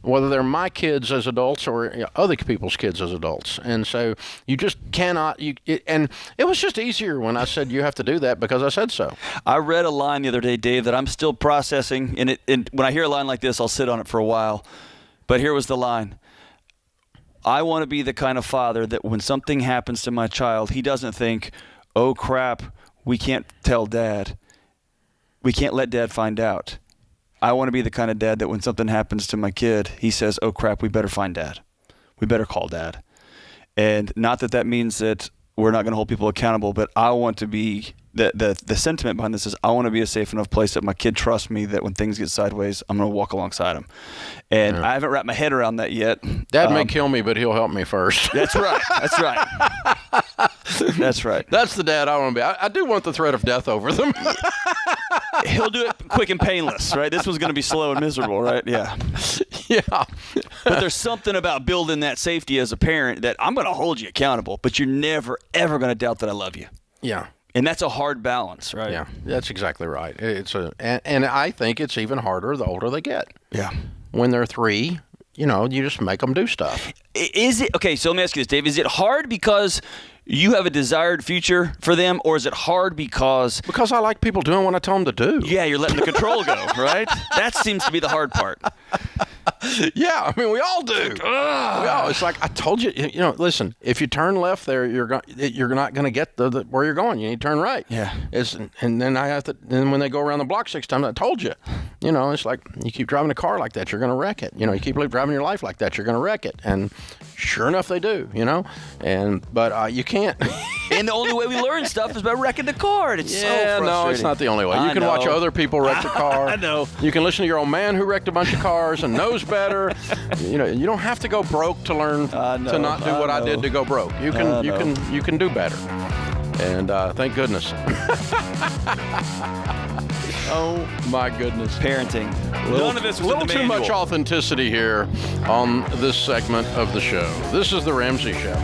whether they're my kids as adults or other people's kids as adults. And so you just cannot, and it was just easier when I said you have to do that because I said so. I read a line the other day, Dave, that I'm still processing, and when I hear a line like this, I'll sit on it for a while. But here was the line. I want to be the kind of father that when something happens to my child, he doesn't think, oh crap, we can't tell dad. We can't let dad find out. I want to be the kind of dad that when something happens to my kid, he says, oh crap, we better find dad. We better call dad. And not that means that we're not going to hold people accountable, but I want to be, the sentiment behind this is I want to be a safe enough place that my kid trusts me that when things get sideways, I'm going to walk alongside him. And I haven't wrapped my head around that yet. Dad may kill me, but he'll help me first. That's right. That's right. That's right. That's the dad I want to be. I do want the threat of death over them. He'll do it quick and painless, right? This one's going to be slow and miserable, right? Yeah. Yeah. But there's something about building that safety as a parent that I'm going to hold you accountable, but you're never, ever going to doubt that I love you. Yeah. And that's a hard balance, right? Yeah, that's exactly right. And I think it's even harder the older they get. Yeah. When they're 3, you just make them do stuff. Is it, okay, so let me ask you this, Dave. Is it hard because you have a desired future for them, or is it hard because... Because I like people doing what I tell them to do. Yeah, you're letting the control go, right? That seems to be the hard part. Yeah, I mean, we all do. It's like I told you. Listen. If you turn left there, you're not going to get the where you're going. You need to turn right. Yeah. And then I have to. Then when they go around the block 6 times, I told you. It's like you keep driving a car like that, you're going to wreck it. You keep driving your life like that, you're going to wreck it. And sure enough, they do. But you can't. And the only way we learn stuff is by wrecking the car. It's so frustrating. No, it's not the only way. You can watch other people wreck the car. I know. You can listen to your old man who wrecked a bunch of cars and knows better. You don't have to go broke to learn to not do what I did to go broke. You can do better. And thank goodness. Oh my goodness. Parenting. None of this. A little too much authenticity here on this segment of the show. This is the Ramsey Show.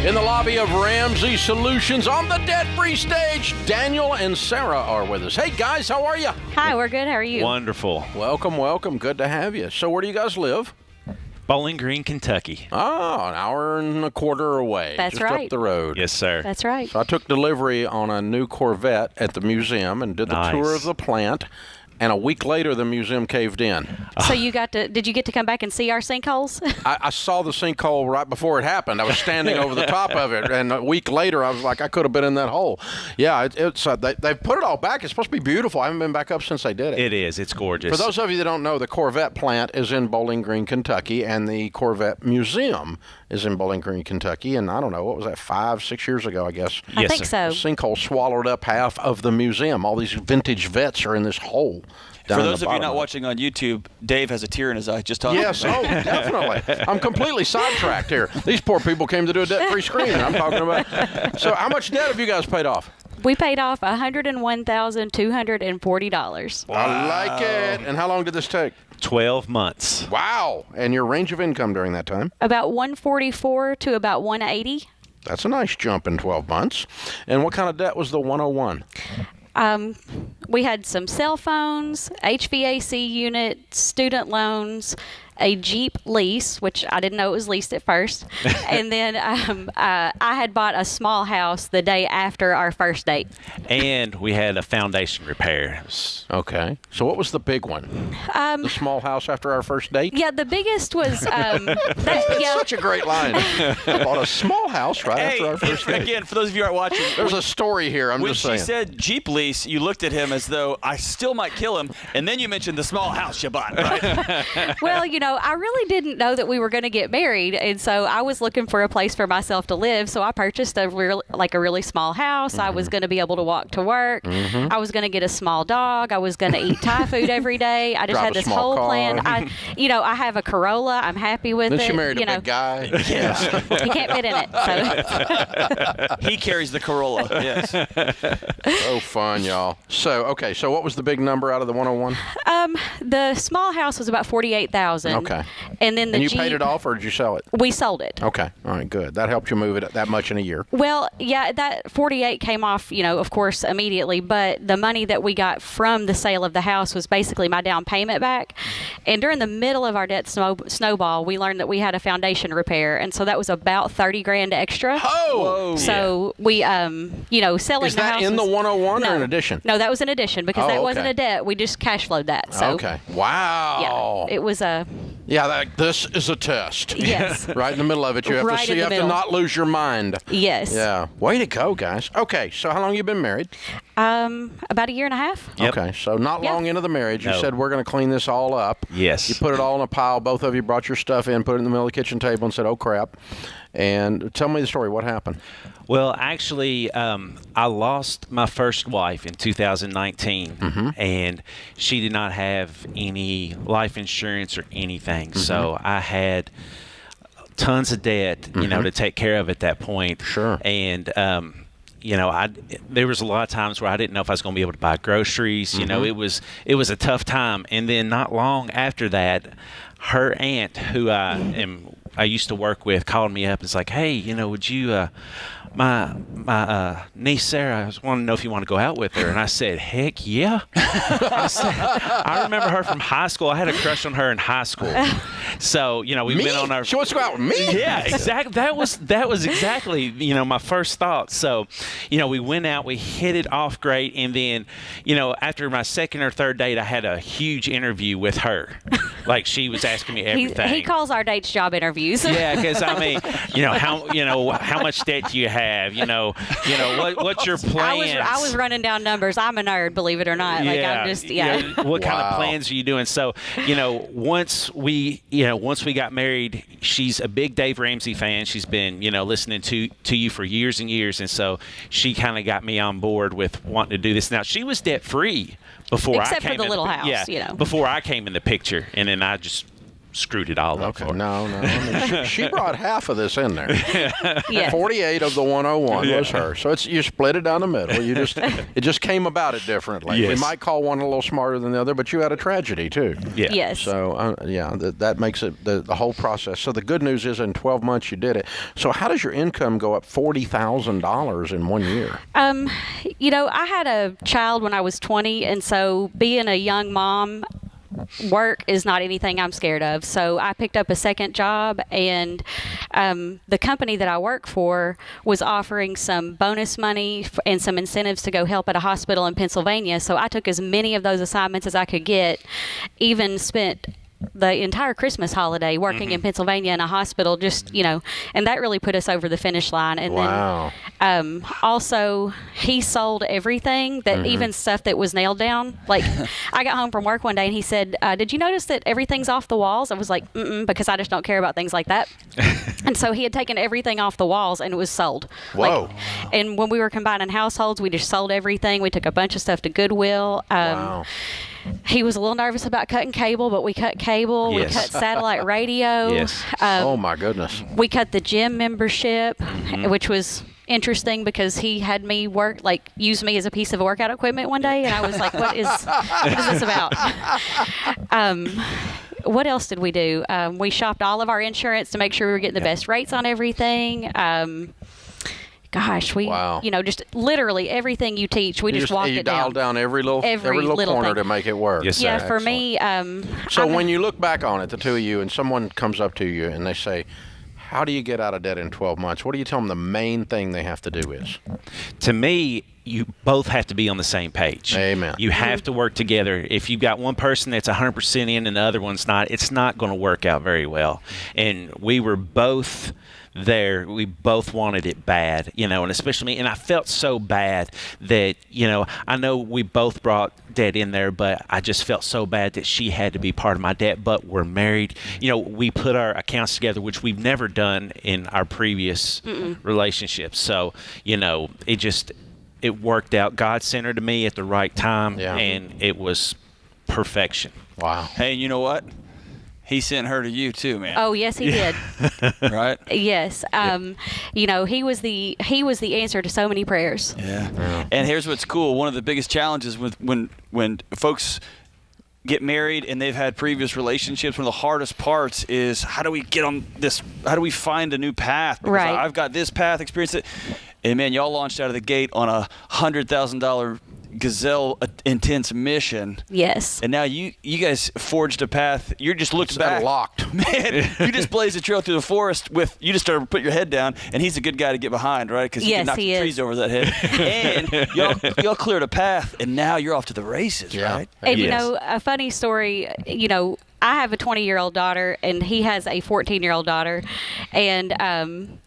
In the lobby of Ramsey Solutions on the debt-free stage, Daniel and Sarah are with us. Hey, guys, how are you? Hi, we're good. How are you? Wonderful. Welcome, welcome. Good to have you. So where do you guys live? Bowling Green, Kentucky. Oh, an hour and a quarter away. That's just right. up the road. Yes, sir. That's right. So I took delivery on a new Corvette at the museum and did the Nice. tour of the plant. And a week later, the museum caved in. So did you get to come back and see our sinkholes? I saw the sinkhole right before it happened. I was standing over the top of it, and a week later, I was like, I could have been in that hole. Yeah, they've put it all back. It's supposed to be beautiful. I haven't been back up since they did it. It is. It's gorgeous. For those of you that don't know, the Corvette plant is in Bowling Green, Kentucky, and the Corvette Museum is in Bowling Green, Kentucky. And I don't know, what was that, 5-6 years ago, I guess? I think so. A sinkhole swallowed up half of the museum. All these vintage vets are in this hole. For those of you not watching on YouTube, Dave has a tear in his eye just talking Yes, about it. definitely. I'm completely sidetracked here. These poor people came to do a debt-free screening. I'm talking about. So how much debt have you guys paid off? We paid off $101,240. I like it. And how long did this take? 12 months. Wow. And your range of income during that time? About 144 to about 180. That's a nice jump in 12 months. And what kind of debt was the 101? We had some cell phones, HVAC unit, student loans, a Jeep lease, which I didn't know it was leased at first. And then I had bought a small house the day after our first date. And we had a foundation repair. Okay. So what was the big one? The small house after our first date? Yeah, the biggest was... Such a great line. I bought a small house right after our first date. Again, for those of you who aren't watching, there's a story here. I'm just saying. When she said Jeep lease, you looked at him as though I still might kill him, and then you mentioned the small house you bought, right? Well, I really didn't know that we were going to get married, and so I was looking for a place for myself to live. So I purchased a really small house. I was going to be able to walk to work. I was going to get a small dog. I was going to eat Thai food every day. I just had this whole plan. I have a Corolla. I'm happy with it. Then she married a big guy. Yeah. He can't fit in it. So. He carries the Corolla. Yes. So fun, y'all. So what was the big number out of the 101? The small house was about $48,000. Okay. And then you Jeep, paid it off, or did you sell it? We sold it. Okay. All right. Good. That helped you move it that much in a year. Well, yeah, that 48 came off, of course, immediately. But the money that we got from the sale of the house was basically my down payment back. And during the middle of our debt snowball, we learned that we had a foundation repair, and so that was about $30,000 extra. Oh. So we, selling Is the that house in the 101 or in addition? No, that was an addition because that wasn't okay. a debt. We just cash flowed that. So, okay. Wow. Yeah, it was a. Yeah, this is a test. Yes. Right in the middle of it, you have Right in the to middle. not lose your mind. Yes. Yeah. Way to go, guys. Okay, so how long you been married? About a year and a half. Yep. Okay, so not long into the marriage. You No. said we're going to clean this all up. Yes. You put it all in a pile. Both of you brought your stuff in, put it in the middle of the kitchen table, and said, "Oh crap!" And tell me the story. What happened? Well, actually, I lost my first wife in 2019, and she did not have any life insurance or anything. So I had tons of debt, to take care of at that point. Sure. And there was a lot of times where I didn't know if I was going to be able to buy groceries. It was a tough time. And then not long after that, her aunt, who I used to work with, called me up and was like, "Hey, would you my niece Sarah, I just want to know if you want to go out with her." And I said, "Heck yeah." I remember her from high school. I had a crush on her in high school. So, we went on our... She wants to go out with me? Yeah, exactly. That was exactly, my first thought. So, we went out, we hit it off great. And then, after my second or third date, I had a huge interview with her. Like, she was asking me everything. He calls our dates job interviews. Yeah, because how much debt do you have? What's your plans? I was running down numbers. I'm a nerd, believe it or not. Like I'm just what kind of plans are you doing? So once we got married, she's a big Dave Ramsey fan. She's been listening to you for years and years, and so she kind of got me on board with wanting to do this. Now she was debt free before Except I came for the little house, before I came in the picture, and then I just screwed it all up Okay, for. no. I mean, she brought half of this in there. Yes. 48 of the 101 was her. So you split it down the middle. It just came about it differently. Yes. We might call one a little smarter than the other, but you had a tragedy too. Yeah. Yes. So that makes it the whole process. So the good news is in 12 months you did it. So how does your income go up $40,000 in 1 year? I had a child when I was 20, and so being a young mom, work is not anything I'm scared of. So I picked up a second job, and the company that I work for was offering some bonus money and some incentives to go help at a hospital in Pennsylvania. So I took as many of those assignments as I could get, even spent the entire Christmas holiday working in Pennsylvania in a hospital, and that really put us over the finish line. And then also he sold everything, that even stuff that was nailed down. Like I got home from work one day and he said, did you notice that everything's off the walls? I was like, because I just don't care about things like that. And so he had taken everything off the walls and it was sold. Whoa. And when we were combining households, we just sold everything. We took a bunch of stuff to Goodwill. Wow. He was a little nervous about cutting cable, but we cut cable. Yes. We cut satellite radio. Yes. Oh my goodness. We cut the gym membership, which was interesting because he had me use me as a piece of workout equipment one day, and I was like, what is this about? What else did we do? We shopped all of our insurance to make sure we were getting the best rates on everything. Just literally everything you teach, we just walked it down. You dialed down every little corner thing to make it work. Yes, sir. Yeah, for me. So when you look back on it, the two of you, and someone comes up to you and they say, how do you get out of debt in 12 months? What do you tell them the main thing they have to do is? To me, you both have to be on the same page. Amen. You have to work together. If you've got one person that's 100% in and the other one's not, it's not going to work out very well. And we were both there. We both wanted it bad, and especially me. And I felt so bad that, I know we both brought debt in there, but I just felt so bad that she had to be part of my debt. But we're married. We put our accounts together, which we've never done in our previous relationships. So, it worked out. God sent her to me at the right time, and it was perfection. Wow. Hey, and you know what? He sent her to you too, man. Oh yes, he did. Right? Yes. He was the answer to so many prayers. Yeah. And here's what's cool. One of the biggest challenges with when folks get married and they've had previous relationships, one of the hardest parts is how do we get on this? How do we find a new path? Because right. I've got this path, experience it. And man, y'all launched out of the gate on a $100,000 gazelle intense mission. Yes. And now you guys forged a path. You just looked back. Locked. Man, you just blazed a trail through the forest you just started to put your head down, and he's a good guy to get behind, right? Because you can knock the trees over that head. And y'all cleared a path, and now you're off to the races, right? And a funny story, I have a 20-year-old daughter, and he has a 14-year-old daughter, and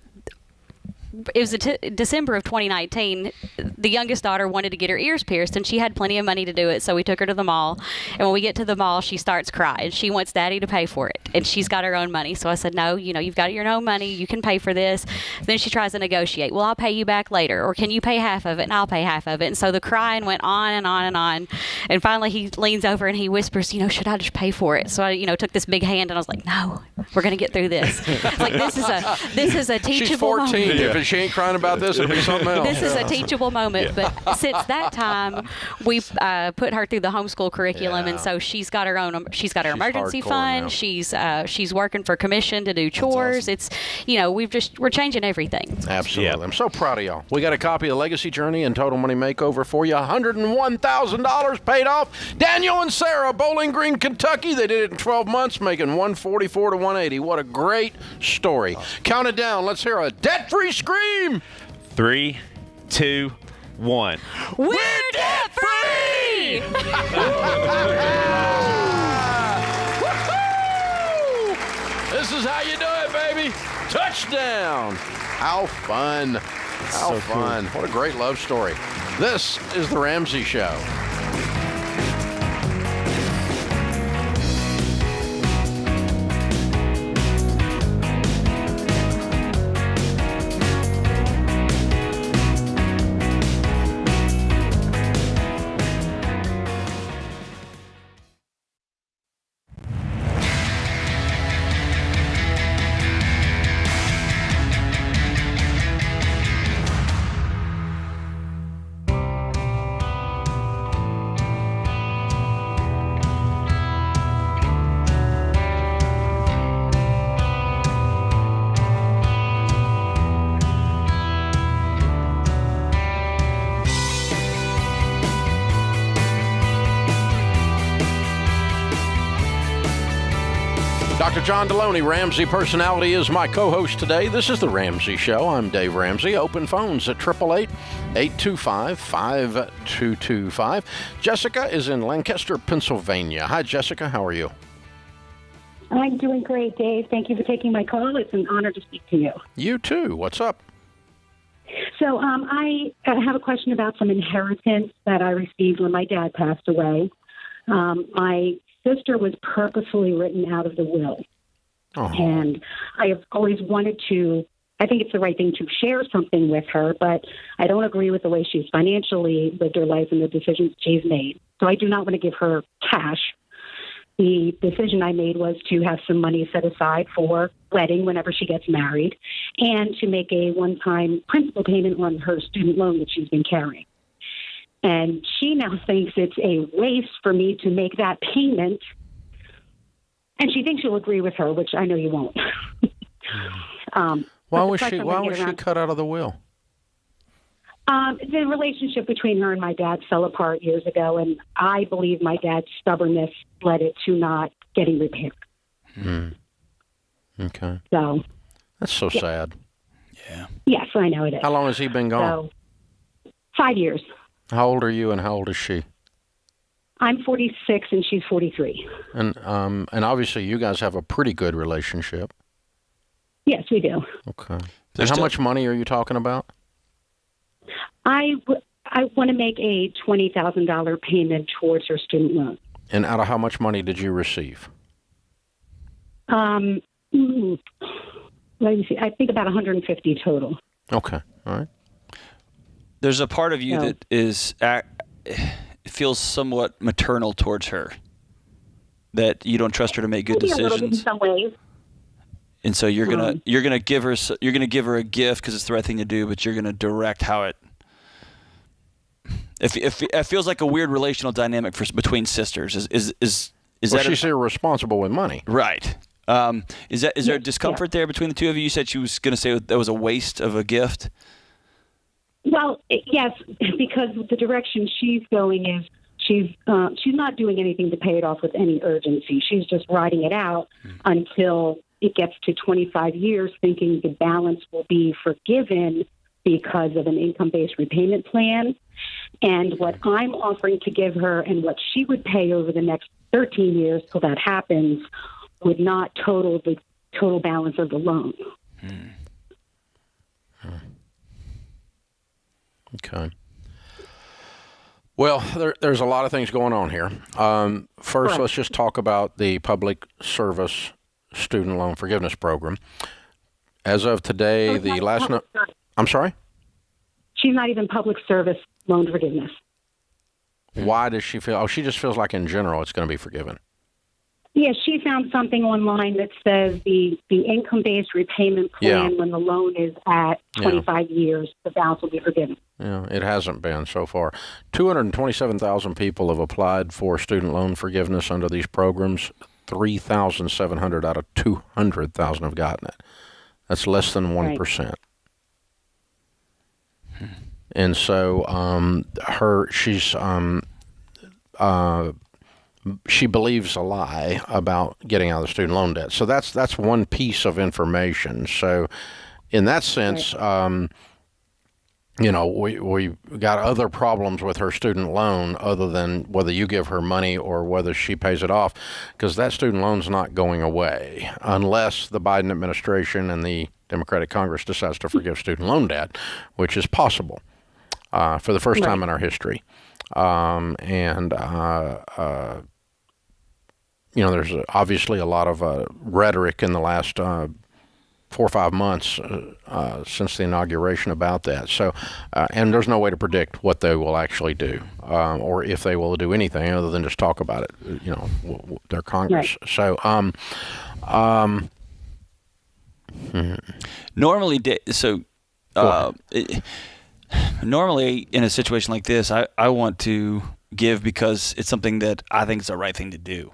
it was December of 2019. The youngest daughter wanted to get her ears pierced, and she had plenty of money to do it, so we took her to the mall. And when we get to the mall, she starts crying. She wants Daddy to pay for it, and she's got her own money. So I said, no, you've got your own money. You can pay for this. Then she tries to negotiate. Well, I'll pay you back later, or can you pay half of it, and I'll pay half of it. And so the crying went on and on and on. And finally, he leans over and he whispers, should I just pay for it? So I, took this big hand, and I was like, no, we're going to get through this. It's like, this is a teachable She's 14. moment. If she ain't crying about this, it'll be something else. This is a teachable moment. But since that time, we put her through the homeschool curriculum, and so she's got her own. She's got her emergency fund. Now. She's working for commission to do chores. Awesome. It's we're changing everything. Absolutely. Yep. I'm so proud of y'all. We got a copy of Legacy Journey and Total Money Makeover for you. $101,000 paid off. Daniel and Sarah, Bowling Green, Kentucky. They did it in 12 months, making $144 to $180. What a great story. Awesome. Count it down. Let's hear a debt-free scream. 3, 2, 1. We're debt free! This is how you do it, baby. Touchdown. How fun. How so fun. Cool. What a great love story. This is The Ramsey Show. Dr. John Deloney, Ramsey Personality, is my co-host today. This is The Ramsey Show. I'm Dave Ramsey. Open phones at 888-825-5225. Jessica is in Lancaster, Pennsylvania. Hi, Jessica. How are you? I'm doing great, Dave. Thank you for taking my call. It's an honor to speak to you. You too. What's up? So I have a question about some inheritance that I received when my dad passed away. My sister was purposefully written out of the will. Oh. And I have always wanted to, I think it's the right thing to share something with her, but I don't agree with the way she's financially lived her life and the decisions she's made. So I do not want to give her cash. The decision I made was to have some money set aside for wedding whenever she gets married and to make a one-time principal payment on her student loan that she's been carrying. And she now thinks it's a waste for me to make that payment. And she thinks you'll agree with her, which I know you won't. Why was she cut out of the will? The relationship between her and my dad fell apart years ago, and I believe my dad's stubbornness led it to not getting repaired. Okay. So that's so sad. Yeah. Yes, I know it is. How long has he been gone? So, 5 years. How old are you and how old is she? I'm 46 and she's 43. And obviously you guys have a pretty good relationship. Yes, we do. Okay. And how much money are you talking about? I want to make a $20,000 payment towards her student loan. And out of how much money did you receive? Let me see. I think about 150 total. Okay. All right. There's a part of you that feels somewhat maternal towards her, that you don't trust her to make good Maybe decisions. A little bit in some ways. And so you're gonna give her a gift because it's the right thing to do, but you're gonna direct how it. If it feels like a weird relational dynamic between sisters, is that she's irresponsible with money, right? Is there discomfort there between the two of you? You said she was gonna say that was a waste of a gift. Well, yes, because the direction she's going is she's not doing anything to pay it off with any urgency. She's just riding it out until it gets to 25 years, thinking the balance will be forgiven because of an income-based repayment plan. And what I'm offering to give her and what she would pay over the next 13 years till that happens would not total the total balance of the loan. Okay. Well, there's a lot of things going on here. First, let's just talk about the public service student loan forgiveness program. As of today, the last I'm sorry? She's not even public service loan forgiveness. Why does she feel? Oh, she just feels like in general it's going to be forgiven. Yeah, she found something online that says the income-based repayment plan, when the loan is at 25 years, the balance will be forgiven. Yeah, it hasn't been so far. 227,000 people have applied for student loan forgiveness under these programs. 3,700 out of 200,000 have gotten it. That's less than 1%. And so she believes a lie about getting out of the student loan debt. So that's one piece of information. So in that sense, we got other problems with her student loan other than whether you give her money or whether she pays it off, because that student loan's not going away unless the Biden administration and the Democratic Congress decides to forgive student loan debt, which is possible for the first time in our history. There's obviously a lot of rhetoric in the last 4 or 5 months since the inauguration about that. So, and there's no way to predict what they will actually do, or if they will do anything other than just talk about it. Their Congress. Right. So, normally, normally in a situation like this, I want to give because it's something that I think is the right thing to do.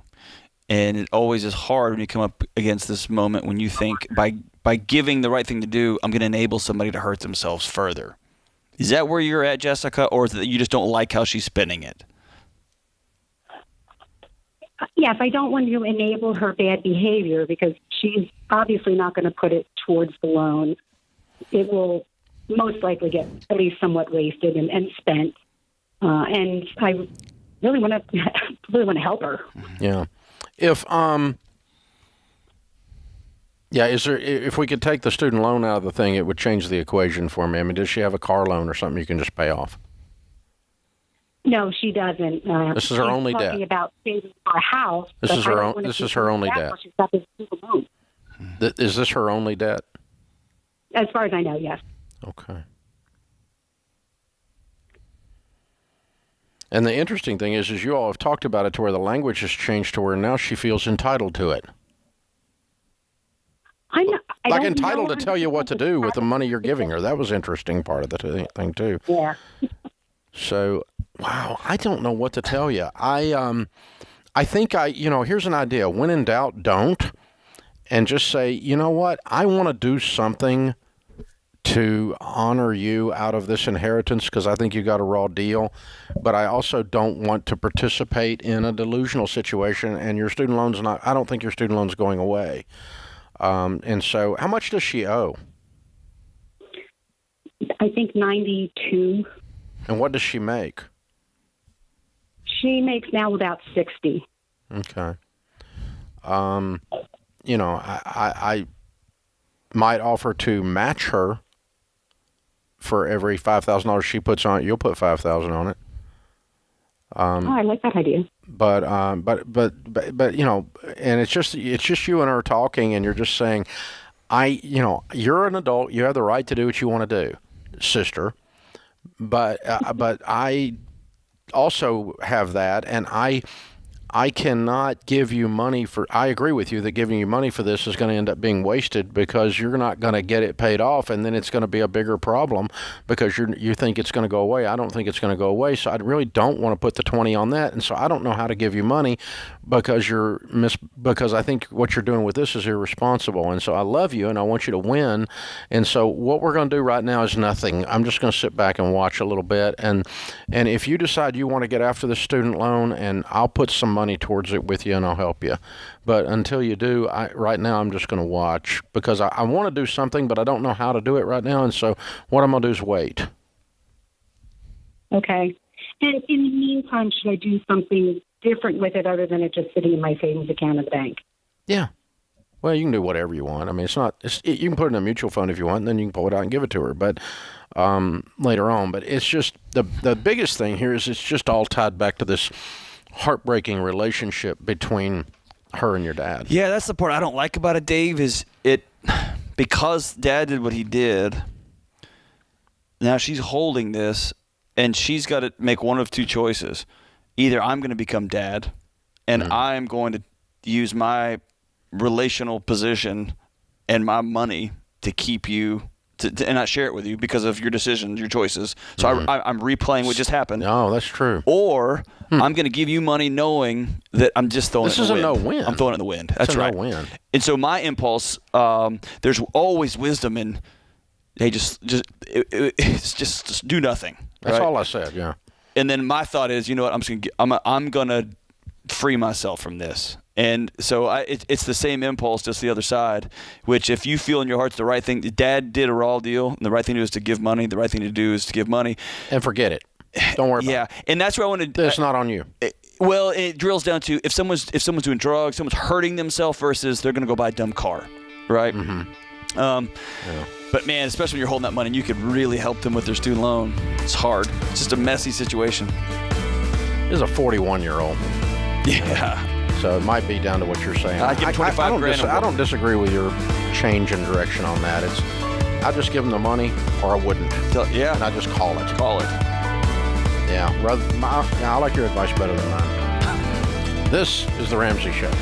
And it always is hard when you come up against this moment when you think by giving the right thing to do, I'm going to enable somebody to hurt themselves further. Is that where you're at, Jessica, or is it that you just don't like how she's spending it? Yes, I don't want to enable her bad behavior because she's obviously not going to put it towards the loan. It will most likely get at least somewhat wasted and spent. And I really want to help her. Yeah. If if we could take the student loan out of the thing, it would change the equation for me. I mean, does she have a car loan or something you can just pay off? No, she doesn't. This is her only debt. Talking about saving for a house. This is her only debt. She's got this student loan. Is this her only debt? As far as I know, yes. Okay. And the interesting thing is you all have talked about it to where the language has changed to where now she feels entitled to it. I like entitled to tell you what to do with the money you're giving her. That was interesting part of the thing too. Yeah. So, wow, I don't know what to tell you. I think here's an idea. When in doubt, don't. And just say, you know what? I want to do something to honor you out of this inheritance because I think you got a raw deal. But I also don't want to participate in a delusional situation. And your student loan's I don't think your student loan's going away. And so how much does she owe? I think 92. And what does she make? She makes now about 60. Okay. I might offer to match her for every $5,000 she puts on it. You'll put $5,000 on it. I like that idea. But and it's just you and her talking, and you're just saying, you're an adult. You have the right to do what you want to do, sister. But I also have that, and I cannot give you money for. I agree with you that giving you money for this is going to end up being wasted because you're not going to get it paid off, and then it's going to be a bigger problem because you think it's going to go away. I don't think it's going to go away, so I really don't want to put the 20 on that, and so I don't know how to give you money because because I think what you're doing with this is irresponsible, and so I love you and I want you to win, and so what we're going to do right now is nothing. I'm just going to sit back and watch a little bit, and if you decide you want to get after the student loan, and I'll put some money towards it with you and I'll help you. But until you do, right now I'm just going to watch because I want to do something, but I don't know how to do it right now. And so what I'm going to do is wait. Okay. And in the meantime, should I do something different with it other than it just sitting in my savings account at the bank? Yeah. Well, you can do whatever you want. I mean, you can put it in a mutual fund if you want, and then you can pull it out and give it to her. But later on, but it's just the biggest thing here is it's just all tied back to this heartbreaking relationship between her and your dad. Yeah, that's the part I don't like about it, Dave, is because Dad did what he did, now she's holding this, and she's got to make one of two choices. Either I'm going to become Dad, and I'm going to use my relational position and my money to keep you and not share it with you because of your decisions, your choices. So I'm replaying what just happened. No, that's true. Or I'm going to give you money knowing that I'm just throwing it in the wind. This is a no-win. I'm throwing it in the wind. That's right. No-win. And so my impulse, there's always wisdom in, hey, just do nothing. That's right? all I said, yeah. And then my thought is, you know what, I'm going to free myself from this. And so it's the same impulse, just the other side, which if you feel in your heart's the right thing, Dad did a raw deal, and the right thing to do is to give money. The right thing to do is to give money. And forget it. Don't worry about it. Yeah, and that's where I want to... It's not on you. Well, it drills down to if someone's doing drugs, someone's hurting themselves versus they're going to go buy a dumb car, right? Mm-hmm. Yeah. But man, especially when you're holding that money and you could really help them with their student loan, it's hard. It's just a messy situation. This is a 41-year-old. Yeah. So it might be down to what you're saying. I'd give him 25 grand. I don't disagree with your change in direction on that. I'd just give them the money, or I wouldn't. Yeah. And I just call it. Call it. Yeah. I like your advice better than mine. This is the Ramsey Show.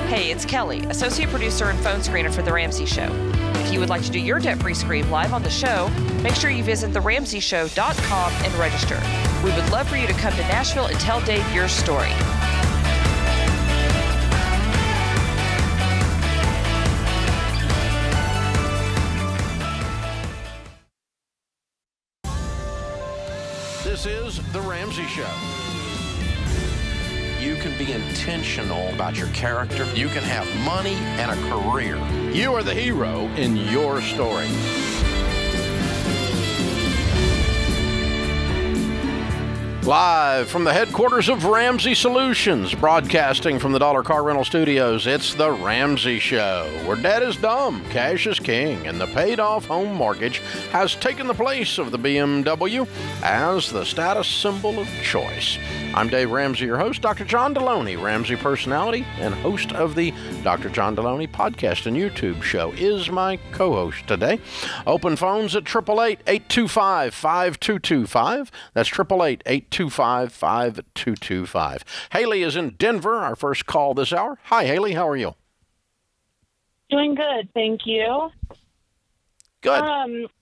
Hey, it's Kelly, associate producer and phone screener for The Ramsey Show. If you would like to do your debt-free scream live on the show, make sure you visit theramseyshow.com and register. We would love for you to come to Nashville and tell Dave your story. This is The Ramsey Show. You can be intentional about your character. You can have money and a career. You are the hero in your story. Live from the headquarters of Ramsey Solutions, broadcasting from the Dollar Car Rental Studios, it's The Ramsey Show, where debt is dumb, cash is king, and the paid-off home mortgage has taken the place of the BMW as the status symbol of choice. I'm Dave Ramsey, your host. Dr. John Deloney, Ramsey personality and host of the Dr. John Deloney podcast and YouTube show, is my co-host today. Open phones at 888-825-5225. That's 888-825-5225. Haley is in Denver, our first call this hour. Hi, Haley. How are you? Doing good, thank you. Good.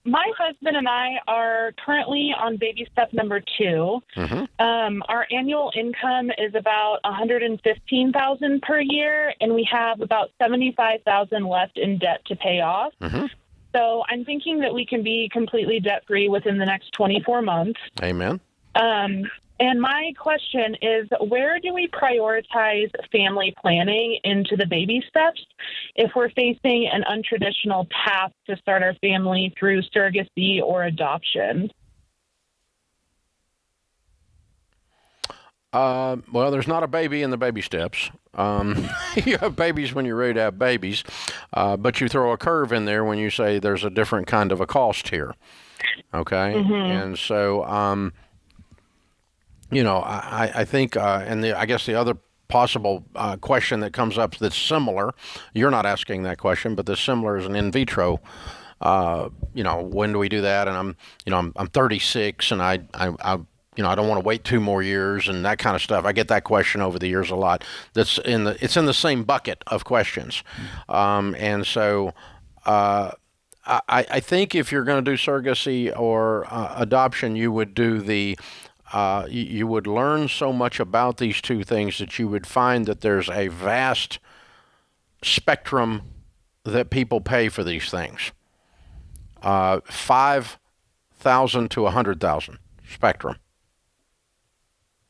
My husband and I are currently on baby step number 2. Mm-hmm. Our annual income is about $115,000 per year, and we have about $75,000 left in debt to pay off. Mm-hmm. So I'm thinking that we can be completely debt-free within the next 24 months. Amen. And my question is, where do we prioritize family planning into the baby steps if we're facing an untraditional path to start our family through surrogacy or adoption? Well, there's not a baby in the baby steps. You have babies when you're ready to have babies, but you throw a curve in there when you say there's a different kind of a cost here. Okay? Mm-hmm. And so... you know, I think, and I guess the other possible question that comes up that's similar, you're not asking that question, but that's similar is an in vitro. You know, when do we do that? And I'm 36, and I don't want to wait 2 more years and that kind of stuff. I get that question over the years a lot. It's in the same bucket of questions, and so. I think if you're going to do surrogacy or adoption, you would do you would learn so much about these two things that you would find that there's a vast spectrum that people pay for these things. 5,000 to 100,000 spectrum.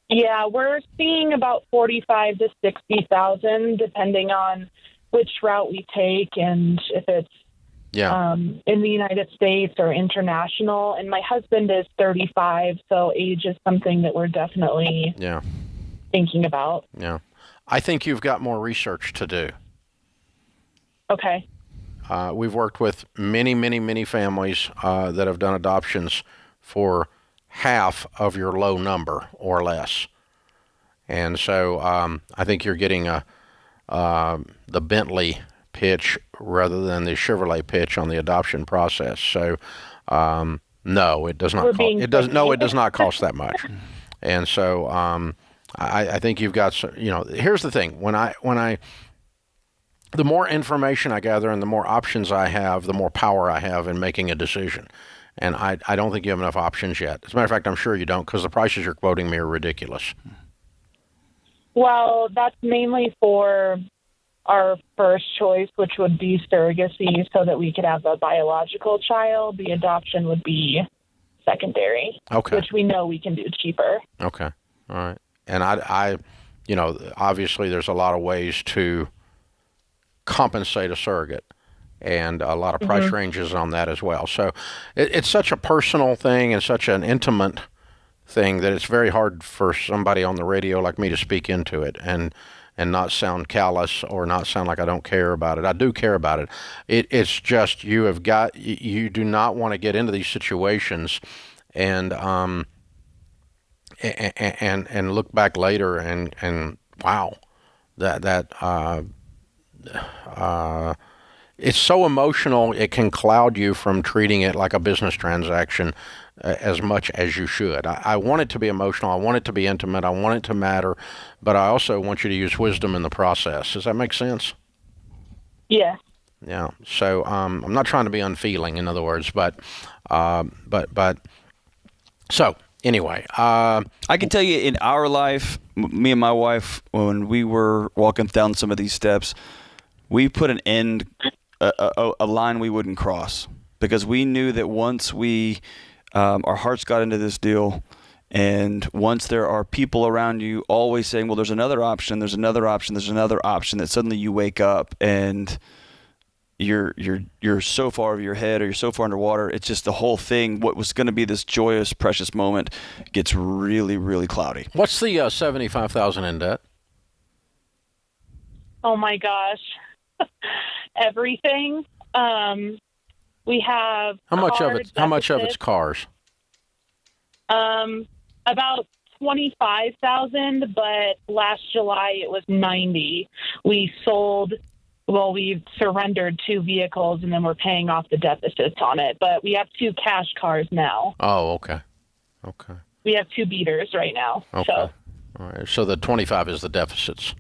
Yeah, we're seeing about 45 to 60,000, depending on which route we take and if it's in the United States or international. And my husband is 35, so age is something that we're definitely thinking about. Yeah. I think you've got more research to do. Okay. We've worked with many, many, many families that have done adoptions for half of your low number or less. And so I think you're getting the Bentley pitch rather than the Chevrolet pitch on the adoption process. So no, it does not. It does not cost that much. And so I think you've got some, here's the thing. When I the more information I gather and the more options I have, the more power I have in making a decision. And I don't think you have enough options yet. As a matter of fact, I'm sure you don't, because the prices you're quoting me are ridiculous. Well, that's mainly for our first choice, which would be surrogacy, so that we could have a biological child. The adoption would be secondary, which we know we can do cheaper. Okay. All right. And I obviously there's a lot of ways to compensate a surrogate, and a lot of price ranges on that as well. So it's such a personal thing and such an intimate thing that it's very hard for somebody on the radio like me to speak into it and not sound callous or not sound like I don't care about it. I do care about it. It's just you do not want to get into these situations and look back later and wow, it's so emotional, it can cloud you from treating it like a business transaction as much as you should. I want it to be emotional. I want it to be intimate. I want it to matter. But I also want you to use wisdom in the process. Does that make sense? Yeah. Yeah. So I'm not trying to be unfeeling, in other words, but so anyway. I can tell you in our life, me and my wife, when we were walking down some of these steps, we put an end, a line we wouldn't cross, because we knew that once our hearts got into this deal And once there are people around you always saying, well, there's another option, there's another option, there's another option, that suddenly you wake up and you're so far over your head or you're so far underwater. It's just the whole thing, what was going to be this joyous, precious moment, gets really, really cloudy. What's the $75,000 in debt? Oh my gosh, everything. We have How much of it's cars? About 25,000, but last July it was 90. We surrendered 2 vehicles and then we're paying off the deficits on it. But we have 2 cash cars now. Oh, okay. Okay. We have 2 beaters right now. Okay. So. All right. So the 25 is the deficits.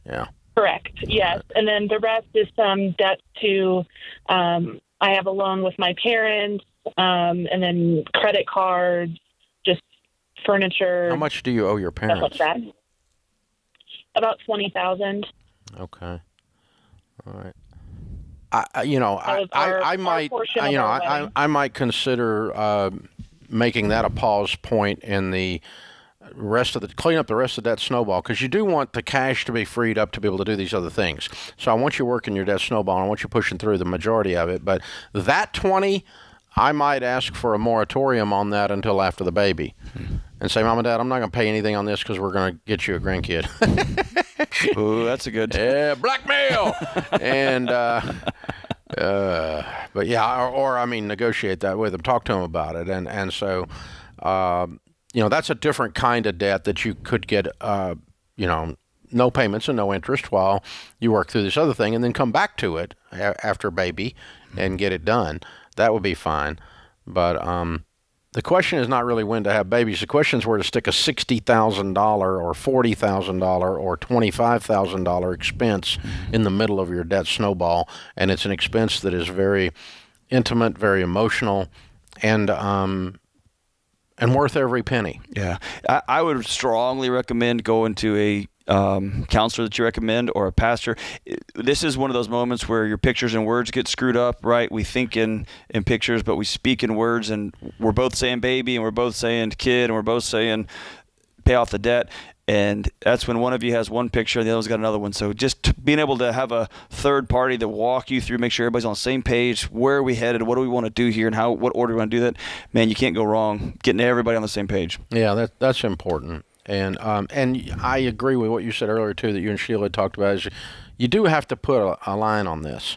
Yeah. Correct. Yes. And then the rest is some debt to, I have a loan with my parents, and then credit cards, just furniture. How much do you owe your parents? Stuff like that. About 20,000. Okay. All right. I might consider making that a pause point in the clean up the rest of that snowball, because you do want the cash to be freed up to be able to do these other things. So I want you working your debt snowball, and I want you pushing through the majority of it. But that 20, I might ask for a moratorium on that until after the baby, and say, Mom and Dad, I'm not going to pay anything on this because we're going to get you a grandkid. Ooh, that's a good. Yeah, blackmail. And but yeah, or I mean, negotiate that with them, talk to them about it, and so. That's a different kind of debt that you could get, no payments and no interest while you work through this other thing, and then come back to it after baby and get it done. That would be fine. But the question is not really when to have babies. The question is where to stick a $60,000 or $40,000 or $25,000 expense in the middle of your debt snowball. And it's an expense that is very intimate, very emotional, and worth every penny. Yeah. I would strongly recommend going to a counselor that you recommend, or a pastor. This is one of those moments where your pictures and words get screwed up, right? We think in pictures, but we speak in words, and we're both saying baby, and we're both saying kid, and we're both saying pay off the debt. And that's when one of you has one picture and the other's got another one. So just being able to have a third party that walk you through, make sure everybody's on the same page. Where are we headed? What do we want to do here? And what order we want to do that? Man, you can't go wrong getting everybody on the same page. Yeah, that's important. And I agree with what you said earlier, too, that you and Sheila talked about, is you do have to put a line on this.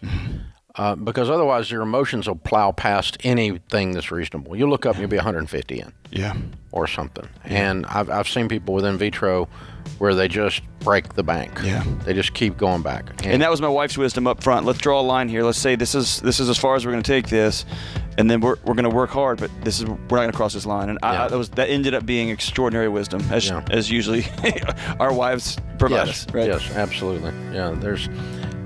Because otherwise your emotions will plow past anything that's reasonable. You look up and you'll be 150 in. Yeah. Or something. And I've seen people with in vitro where they just break the bank. Yeah. They just keep going back. And that was my wife's wisdom up front. Let's draw a line here. Let's say this is as far as we're going to take this, and then we're going to work hard, but we're not going to cross this line. And that ended up being extraordinary wisdom, as usually our wives provide us. Right? Yes, absolutely. Yeah,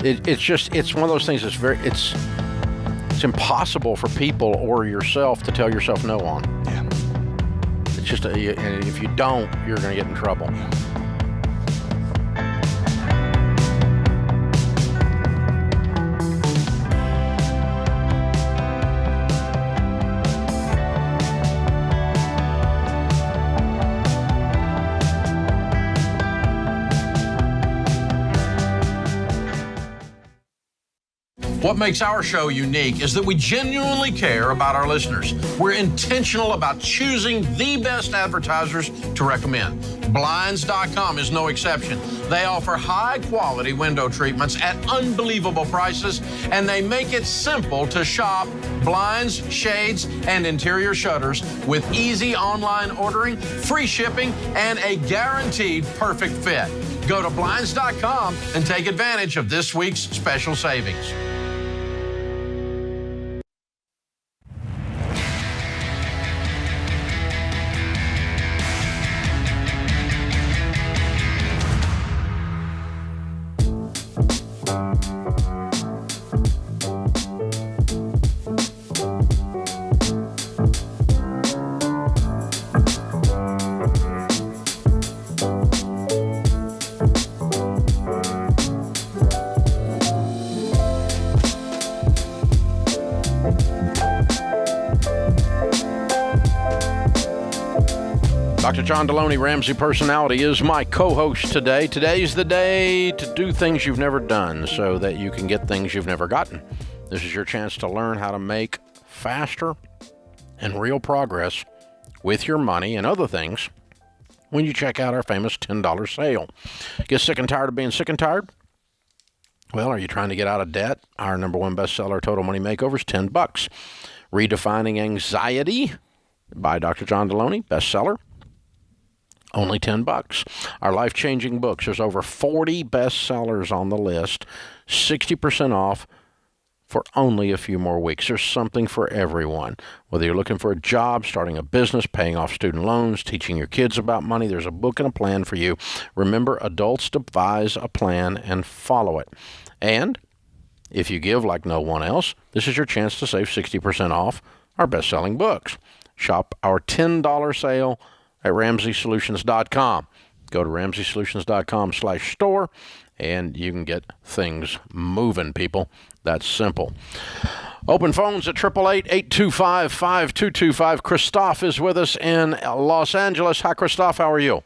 it's one of those things it's impossible for people or yourself to tell yourself no on. Yeah. It's just and if you don't, you're going to get in trouble. What makes our show unique is that we genuinely care about our listeners. We're intentional about choosing the best advertisers to recommend. Blinds.com is no exception. They offer high-quality window treatments at unbelievable prices, and they make it simple to shop blinds, shades, and interior shutters with easy online ordering, free shipping, and a guaranteed perfect fit. Go to Blinds.com and take advantage of this week's special savings. Dr. John Deloney, Ramsey Personality, is my co-host today. Today's the day to do things you've never done so that you can get things you've never gotten. This is your chance to learn how to make faster and real progress with your money and other things when you check out our famous $10 sale. Get sick and tired of being sick and tired? Well, are you trying to get out of debt? Our number one bestseller, Total Money Makeover, is $10. Redefining Anxiety by Dr. John Deloney, bestseller, only $10. Our life-changing books, there's over 40 bestsellers on the list, 60% off for only a few more weeks. There's something for everyone. Whether you're looking for a job, starting a business, paying off student loans, teaching your kids about money, there's a book and a plan for you. Remember, adults devise a plan and follow it. And if you give like no one else, this is your chance to save 60% off our best-selling books. Shop our $10 sale at RamseySolutions.com. Go to RamseySolutions.com/store, and you can get things moving, people. That's simple. Open phones at 888-825-5225. Christophe is with us in Los Angeles. Hi, Christophe. How are you?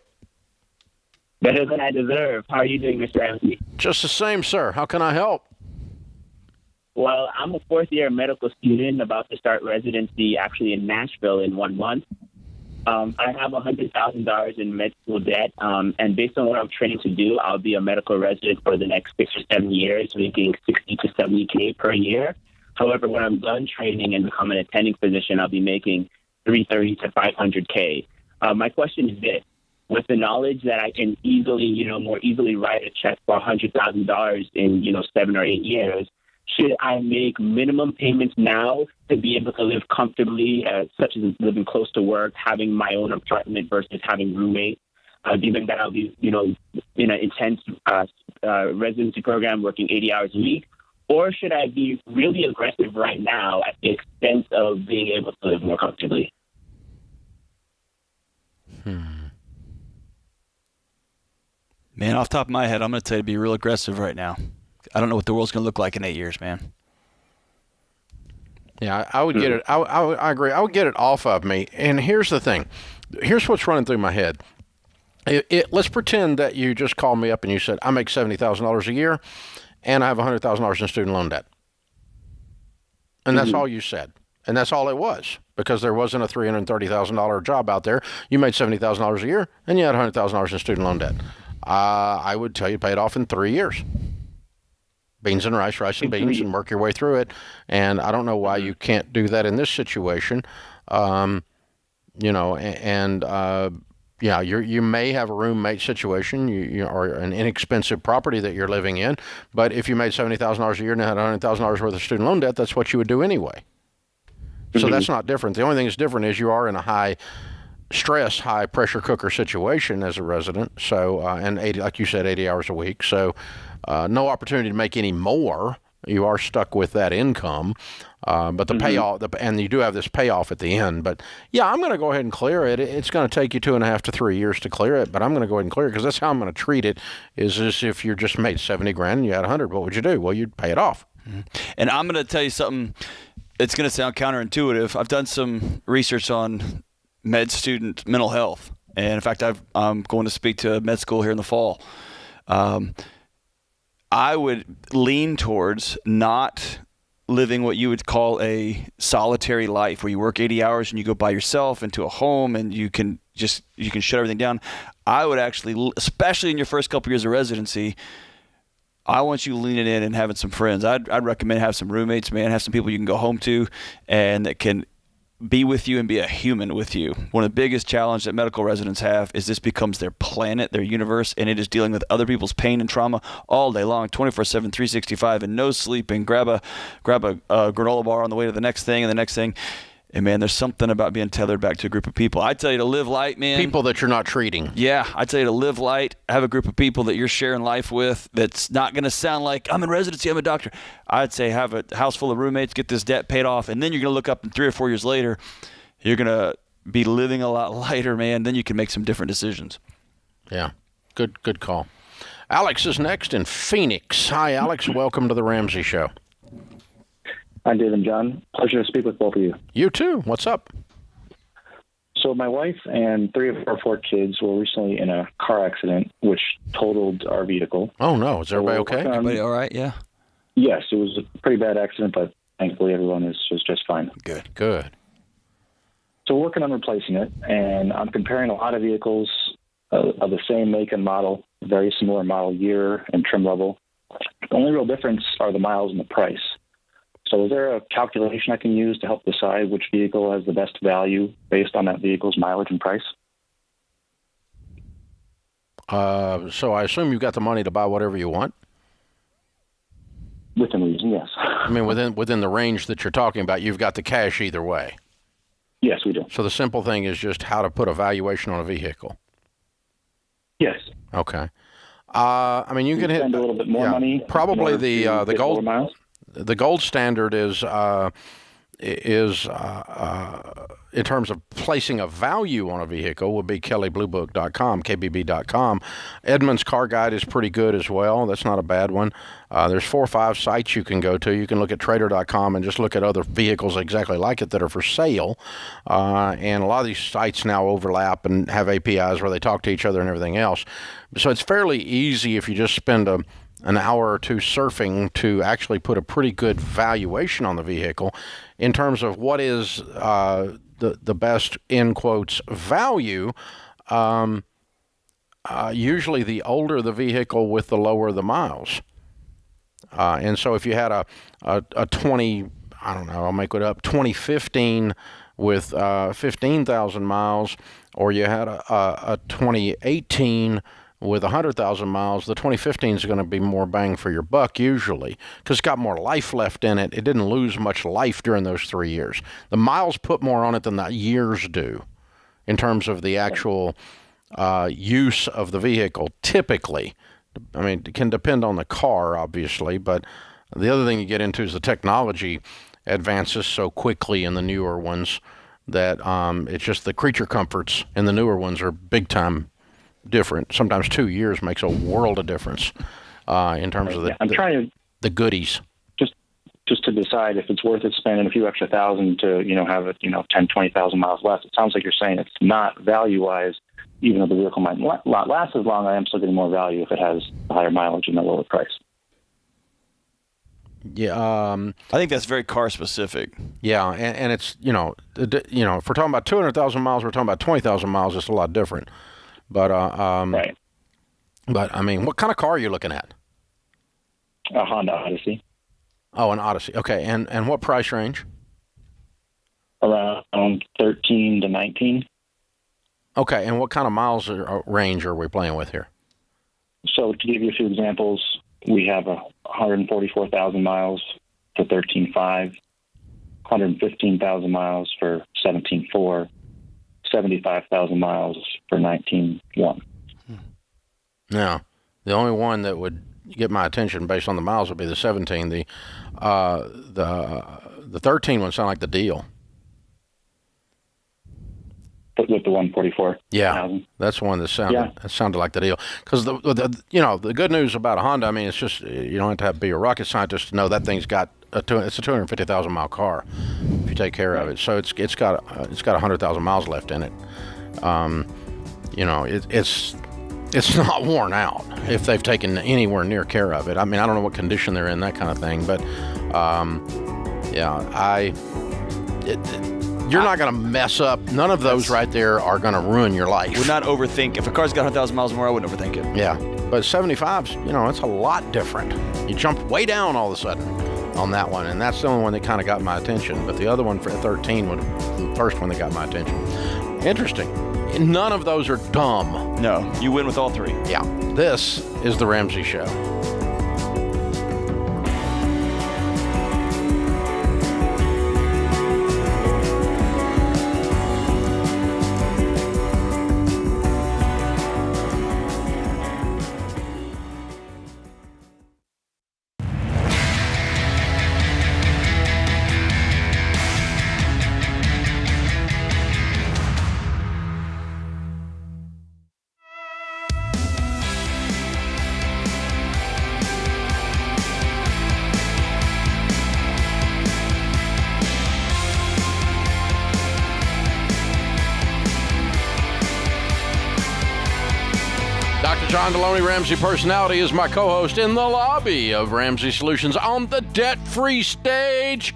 Better than I deserve. How are you doing, Mr. Ramsey? Just the same, sir. How can I help? Well, I'm a fourth-year medical student about to start residency actually in Nashville in 1 month. I have $100,000 in med school debt, and based on what I'm training to do, I'll be a medical resident for the next 6 or 7 years, making $60 to $70K per year. However, when I'm done training and become an attending physician, I'll be making $330 to $500K. My question is this. With the knowledge that I can easily, more easily write a check for $100,000 in, 7 or 8 years, should I make minimum payments now to be able to live comfortably, such as living close to work, having my own apartment versus having roommates, given that I'll be, in an intense residency program working 80 hours a week? Or should I be really aggressive right now at the expense of being able to live more comfortably? Man, off the top of my head, I'm going to tell you to be real aggressive right now. I don't know what the world's going to look like in 8 years, man. Yeah, I would get it. I agree. I would get it off of me. And here's the thing. Here's what's running through my head. Let's pretend that you just called me up and you said, I make $70,000 a year and I have $100,000 in student loan debt. And that's all you said. And that's all it was, because there wasn't a $330,000 job out there. You made $70,000 a year and you had $100,000 in student loan debt. I would tell you to pay it off in 3 years. Beans and rice and beans, and work your way through it. And I don't know why you can't do that in this situation. You may have a roommate situation, or an inexpensive property that you're living in. But if you made $70,000 a year and had $100,000 worth of student loan debt, that's what you would do anyway. So that's not different. The only thing that's different is you are in a high stress, high pressure cooker situation as a resident. So, and 80, like you said, 80 hours a week. So, no opportunity to make any more. You are stuck with that income. But the payoff, and you do have this payoff at the end. But yeah, I'm going to go ahead and clear it. It's going to take you 2.5 to 3 years to clear it, but I'm going to go ahead and clear it because that's how I'm going to treat it. Is as if you just made 70 grand and you had 100. What would you do? Well, you'd pay it off. And I'm going to tell you something. It's going to sound counterintuitive. I've done some research on med student mental health, and in fact, I'm going to speak to med school here in the fall. I would lean towards not living what you would call a solitary life, where you work 80 hours and you go by yourself into a home and you can shut everything down. I would actually, especially in your first couple years of residency, I want you leaning in and having some friends. I'd recommend have some roommates, man, have some people you can go home to and that can be with you and be a human with you. One of the biggest challenges that medical residents have is this becomes their planet, their universe, and it is dealing with other people's pain and trauma all day long, 24/7, 365, and no sleep, and grab a granola bar on the way to the next thing and the next thing. And, man, there's something about being tethered back to a group of people. I tell you to live light, man. People that you're not treating. Yeah, I tell you to live light, have a group of people that you're sharing life with that's not going to sound like, I'm in residency, I'm a doctor. I'd say have a house full of roommates, get this debt paid off, and then you're going to look up and 3 or 4 years later, you're going to be living a lot lighter, man. Then you can make some different decisions. Yeah, good call. Alex is next in Phoenix. Hi, Alex. Welcome to the Ramsey Show. Hi, Dave and John. Pleasure to speak with both of you. You too. What's up? So my wife and 3 of our 4 kids were recently in a car accident, which totaled our vehicle. Oh, no. Is everybody okay? Everybody all right? Yeah. Yes, it was a pretty bad accident, but thankfully everyone was just fine. Good. Good. So we're working on replacing it, and I'm comparing a lot of vehicles of the same make and model, very similar model year and trim level. The only real difference are the miles and the price. So is there a calculation I can use to help decide which vehicle has the best value based on that vehicle's mileage and price? So I assume you've got the money to buy whatever you want? Within reason, yes. I mean, within the range that you're talking about, you've got the cash either way. Yes, we do. So the simple thing is just how to put a valuation on a vehicle. Yes. Okay. I mean, you can spend a little bit more money. Probably the gold miles. The gold standard is in terms of placing a value on a vehicle would be kellybluebook.com, kbb.com. Edmunds Car Guide is pretty good as well. That's not a bad one. There's 4 or 5 sites you can go to. You can look at trader.com and just look at other vehicles exactly like it that are for sale. And a lot of these sites now overlap and have APIs where they talk to each other and everything else. So it's fairly easy if you just spend an hour or 2 surfing to actually put a pretty good valuation on the vehicle in terms of what is the best, in quotes, value. Usually the older the vehicle with the lower the miles. And so if you had a 2015 with 15,000 miles, or you had a 2018 with 100,000 miles, the 2015 is going to be more bang for your buck usually because it's got more life left in it. It didn't lose much life during those 3 years. The miles put more on it than the years do in terms of the actual use of the vehicle typically. I mean, it can depend on the car, obviously, but the other thing you get into is the technology advances so quickly in the newer ones that it's just the creature comforts in the newer ones are big time different. Sometimes 2 years makes a world of difference in terms of the goodies. Just to decide if it's worth it spending a few extra thousand to have it 10, 20,000 miles less. It sounds like you're saying it's not value wise, even though the vehicle might not last as long. I am still getting more value if it has the higher mileage and the lower price. Yeah, I think that's very car specific. Yeah, and it's if we're talking about 200,000 miles, we're talking about 20,000 miles. It's a lot different. But right. But I mean, what kind of car are you looking at? A Honda Odyssey. Oh, an Odyssey. Okay, and what price range? Around 13 to 19. Okay, and what kind of miles range are we playing with here? So to give you a few examples, we have 144,000 miles for 13.5, 115,000 miles for 17.4. 75,000 miles for 19.1. Now, the only one that would get my attention based on the miles would be the 17. The 13 one sounded like the deal. With the 144. Yeah, that's one that sounded like the deal. Because the good news about a Honda, I mean, it's just you don't have to be a rocket scientist to know that thing's got it's a 250,000 mile car if you take care of it. So it's got 100,000 miles left in it. It's not worn out if they've taken anywhere near care of it. I mean, I don't know what condition they're in, that kind of thing, but you're not going to mess up. None of those right there are going to ruin your life. Would not overthink. If a car's got 100,000 miles more, I wouldn't overthink it. Yeah, but 75's, it's a lot different. You jump way down all of a sudden on that one, and that's the only one that kind of got my attention. But the other one for 13 was the first one that got my attention. Interesting. None of those are dumb. No, you win with all 3. Yeah. This is The Ramsey Show. John Deloney, Ramsey Personality, is my co-host in the lobby of Ramsey Solutions on the debt-free stage.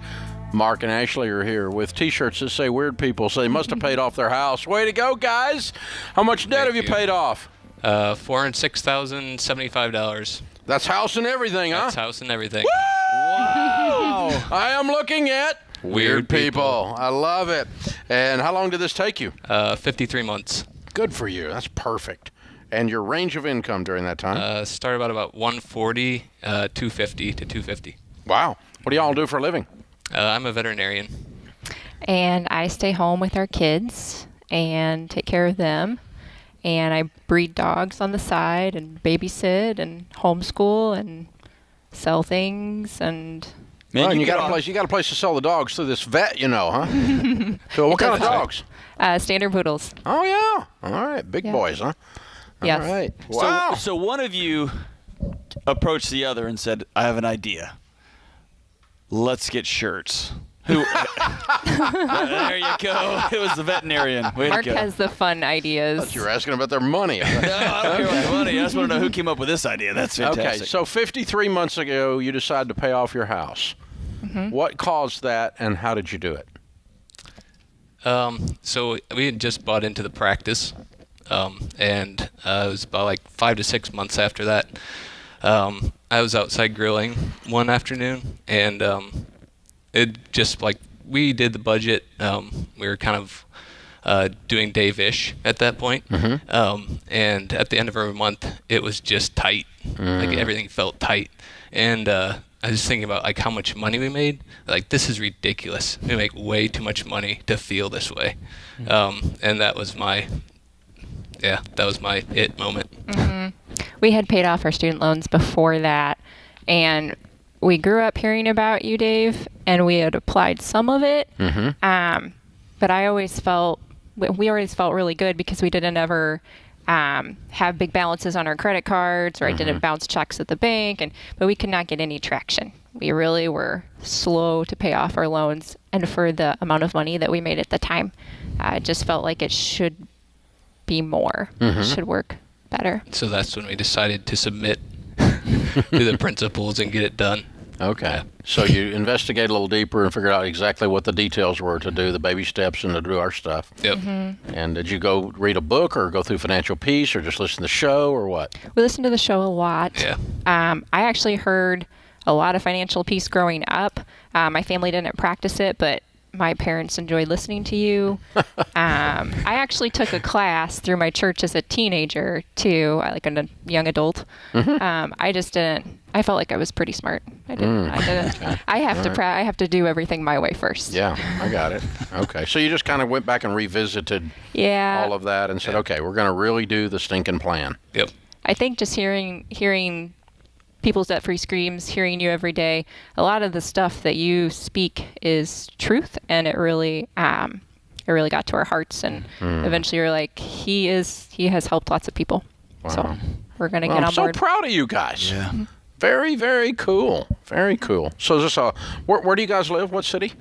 Mark and Ashley are here with T-shirts that say "Weird People," so they must have paid off their house. Way to go, guys! How much debt have you paid off? $406,075. That's house and everything, huh? That's house and everything. Wow! I am looking at Weird People. I love it. And how long did this take you? 53 months. Good for you. That's perfect. And your range of income during that time? Started about 140, 250 to 250. Wow. What do y'all do for a living? I'm a veterinarian. And I stay home with our kids and take care of them. And I breed dogs on the side and babysit and homeschool and sell things and... Man, and you got a place to sell the dogs through this vet, huh? So what kind of dogs? Standard poodles. Oh, yeah. All right. Big boys, huh? Yes. All right. Wow. So one of you approached the other and said, I have an idea. Let's get shirts. Who? There you go. It was the veterinarian. Way Mark to go. has the fun ideas. I thought you were asking about their money. No, I don't care about the money. I just want to know who came up with this idea. That's fantastic. Okay, so 53 months ago, you decided to pay off your house. Mm-hmm. What caused that, and how did you do it? So we had just bought into the practice, and it was about like 5 to 6 months after that. I was outside grilling one afternoon, and it just like we did the budget. We were kind of doing Dave-ish at that point. Mm-hmm. And at the end of every month, it was just tight. Like everything felt tight. And I was thinking about like how much money we made. Like, this is ridiculous. We make way too much money to feel this way. And that was my it moment. Mm-hmm. We had paid off our student loans before that, and we grew up hearing about you, Dave, and we had applied some of it. Mm-hmm. But we always felt really good because we didn't ever have big balances on our credit cards, or I didn't bounce checks at the bank, but we could not get any traction. We really were slow to pay off our loans, and for the amount of money that we made at the time, it just felt like it should be more. It should work better. So that's when we decided to submit to the principals and get it done. Okay. Yeah. So you investigate a little deeper and figured out exactly what the details were to do the baby steps and to do our stuff. Yep. And did you go read a book or go through Financial Peace or just listen to the show or what? We listened to the show a lot. Yeah. I actually heard a lot of Financial Peace growing up. My family didn't practice it, but my parents enjoyed listening to you. I actually took a class through my church as a teenager too, like a young adult. I just didn't. I felt like I was pretty smart. I didn't. Okay. I have to do everything my way first. Yeah, I got it. Okay, so you just kind of went back and revisited all of that and said, okay, we're going to really do the stinking plan. Yep. I think just hearing people's debt-free screams, hearing you every day, a lot of the stuff that you speak is truth, and it really got to our hearts, and eventually you're like, he has helped lots of people. Wow. So we're going to get on board. I'm so proud of you guys. Yeah. Very, very cool. Very cool. So is this where do you guys live? What city?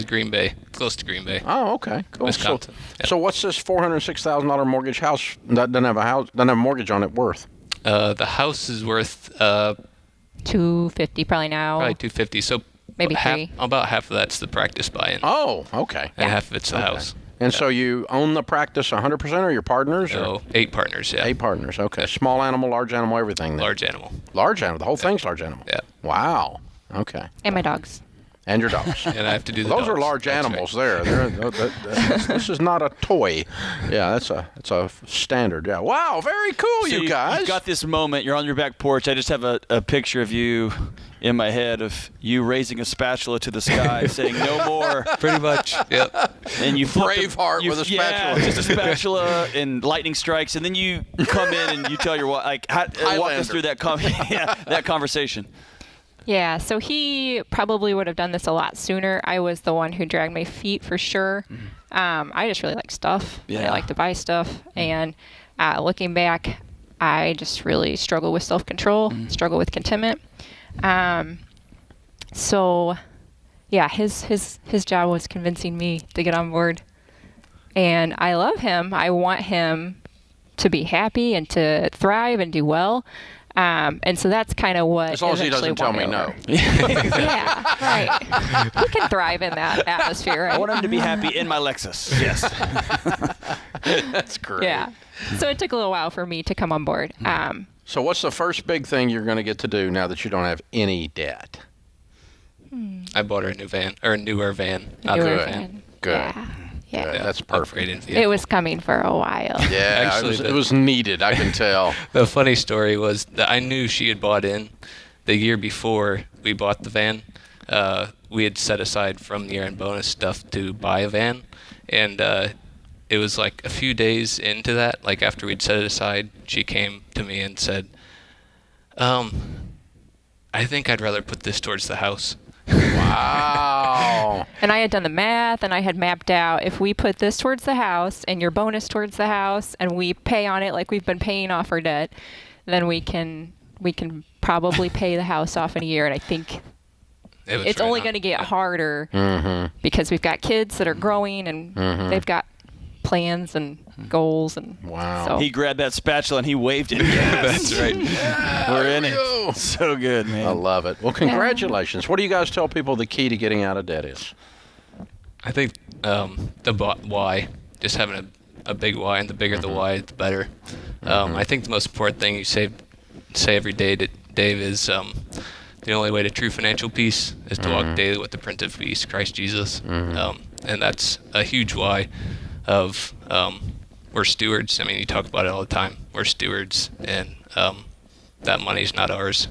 Green Bay. Close to Green Bay. Oh, okay. Cool. Wisconsin. So what's this $406,000 mortgage house that doesn't have a mortgage on it worth? The house is worth $250 probably now. Probably $250. So maybe $3. About half of that's the practice buy-in. Oh, okay. And half of it's the house. And so you own the practice 100%, or your partners? No, 8 partners, yeah. 8 partners, okay. Small animal, large animal, everything then. Large animal. Large animal. The whole thing's large animal. Yeah. Wow. Okay. And my dogs. And your dogs. And I have to do the Those dogs. are large That's animals right. there. This is not a toy. Yeah, that's a standard. Yeah. Wow, very cool, So you guys. You've got this moment. You're on your back porch. I just have a picture of you in my head of you raising a spatula to the sky saying no more. Pretty much. Yep. And you flip Braveheart with a spatula. Yeah, just a spatula and lightning strikes, and then you come in and you tell your wife, walk us through that that conversation. Yeah, so he probably would have done this a lot sooner. I was the one who dragged my feet for sure. I just really like stuff. Yeah. I like to buy stuff. And looking back, I just really struggle with self-control, struggle with contentment. So, yeah, his job was convincing me to get on board. And I love him. I want him to be happy and to thrive and do well. And so that's kind of what. As long as he doesn't tell me no. Yeah, right. We can thrive in that atmosphere. Right? I want him to be happy in my Lexus. Yes. That's great. Yeah. So it took a little while for me to come on board. So what's the first big thing you're going to get to do now that you don't have any debt? I bought her a newer van. Newer van. Good. Yeah. Good. That's perfect. It was coming for a while. Yeah, Actually, it was needed, I can tell. The funny story was that I knew she had bought in the year before we bought the van. We had set aside from the year-end bonus stuff to buy a van, and it was like a few days into that, like after we'd set it aside, she came to me and said, I think I'd rather put this towards the house. Wow. And I had done the math, and I had mapped out, if we put this towards the house and your bonus towards the house, and we pay on it like we've been paying off our debt, then we can probably pay the house off in a year. And I think it's only going to get harder because we've got kids that are growing, and they've got plans and goals. And so. He grabbed that spatula and he waved it. That's right. We're in it. So good, man. I love it. Well, congratulations. What do you guys tell people the key to getting out of debt is? I think the why, just having a big why, and the bigger the why, the better. I think the most important thing you say every day, Dave, is the only way to true financial peace is to walk daily with the Prince of Peace, Christ Jesus. And that's a huge why of we're stewards. I mean, you talk about it all the time. We're stewards, and that money's not ours.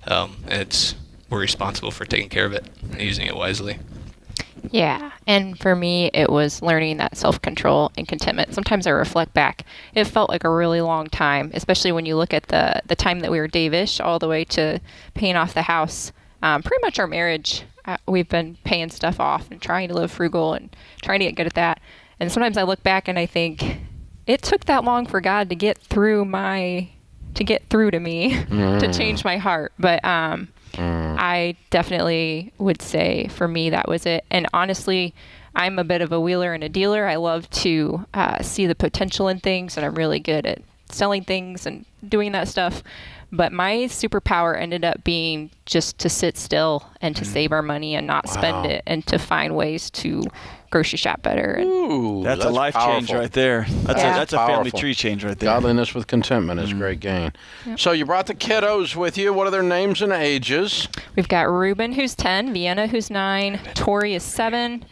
We're responsible for taking care of it and using it wisely. Yeah, and for me, it was learning that self-control and contentment. Sometimes I reflect back. It felt like a really long time, especially when you look at the time that we were Dave-ish all the way to paying off the house. Pretty much our marriage, we've been paying stuff off and trying to live frugal and trying to get good at that. And sometimes I look back and I think, it took that long for God to get through to me, to change my heart. But I definitely would say for me that was it. And honestly, I'm a bit of a wheeler and a dealer. I love to see the potential in things, and I'm really good at selling things and doing that stuff. But my superpower ended up being just to sit still and to save our money and not spend it, and to find ways to grocery shop better. Ooh, that's a life change right there. That's a family tree change right there. Godliness with contentment is great gain. Yep. So you brought the kiddos with you. What are their names and ages? We've got Ruben, who's 10, Vienna, who's 9, Tori is 7,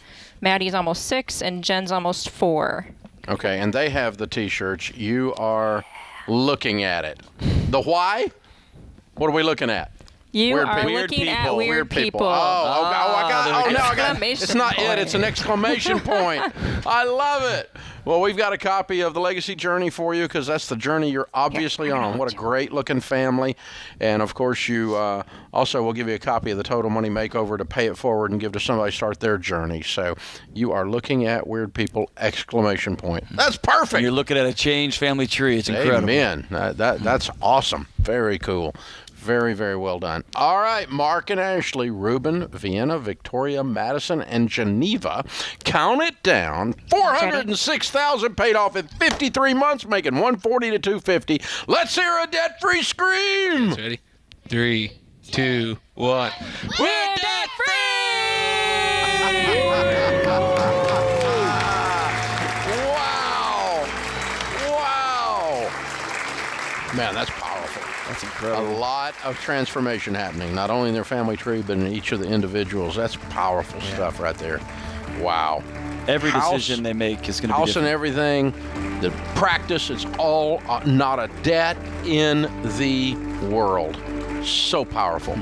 Maddie's almost 6, and Jen's almost 4. Okay, and they have the T-shirts. You are looking at it. The why? What are we looking at? You are looking at weird people. It's not it. It's an exclamation point. I love it. Well, we've got a copy of The Legacy Journey for you, because that's the journey you're obviously on. What a great-looking family. And, of course, you also will give you a copy of the Total Money Makeover to pay it forward and give to somebody to start their journey. So you are looking at weird people, exclamation point. That's perfect. You're looking at a changed family tree. It's incredible. Amen. That's awesome. Very cool. Very, very well done. All right, Mark and Ashley, Ruben, Vienna, Victoria, Madison, and Geneva. Count it down. $406,000 paid off in 53 months, making $140 to $250. Let's hear a debt-free scream. Ready? 3, 2, 1. We're debt-free! Wow. Man, that's powerful. That's incredible. A lot of transformation happening, not only in their family tree, but in each of the individuals. That's powerful stuff right there. Wow. Every decision they make is going to be different. House and everything, the practice, it's all not a debt in the world. So powerful.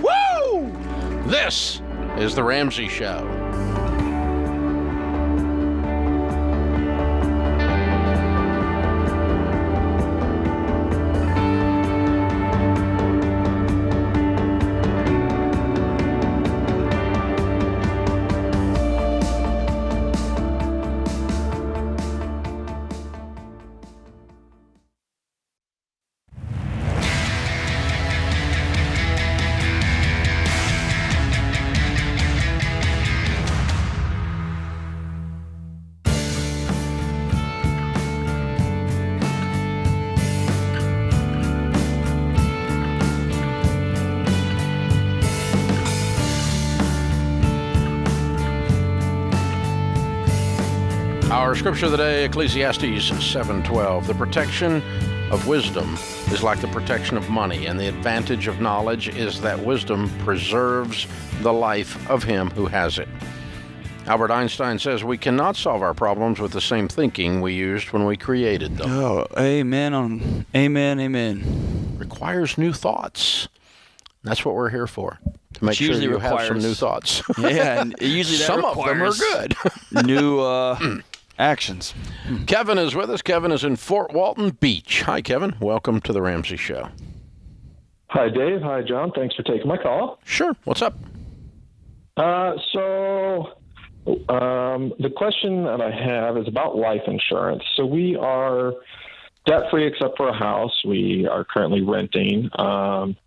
Woo! This is The Ramsey Show. Our scripture of the day, Ecclesiastes 7:12. The protection of wisdom is like the protection of money, and the advantage of knowledge is that wisdom preserves the life of him who has it. Albert Einstein says we cannot solve our problems with the same thinking we used when we created them. Oh, amen. Amen. Requires new thoughts. That's what we're here for. To make sure usually you have some requires- new thoughts. Yeah, and usually that some of them are requires good. new actions. Kevin is with us. Kevin is in Fort Walton Beach. Hi, Kevin. Welcome to the Ramsey Show. Hi, Dave. Hi, John. Thanks for taking my call. Sure. What's up? The question that I have is about life insurance. So we are debt-free except for a house. We are currently renting. And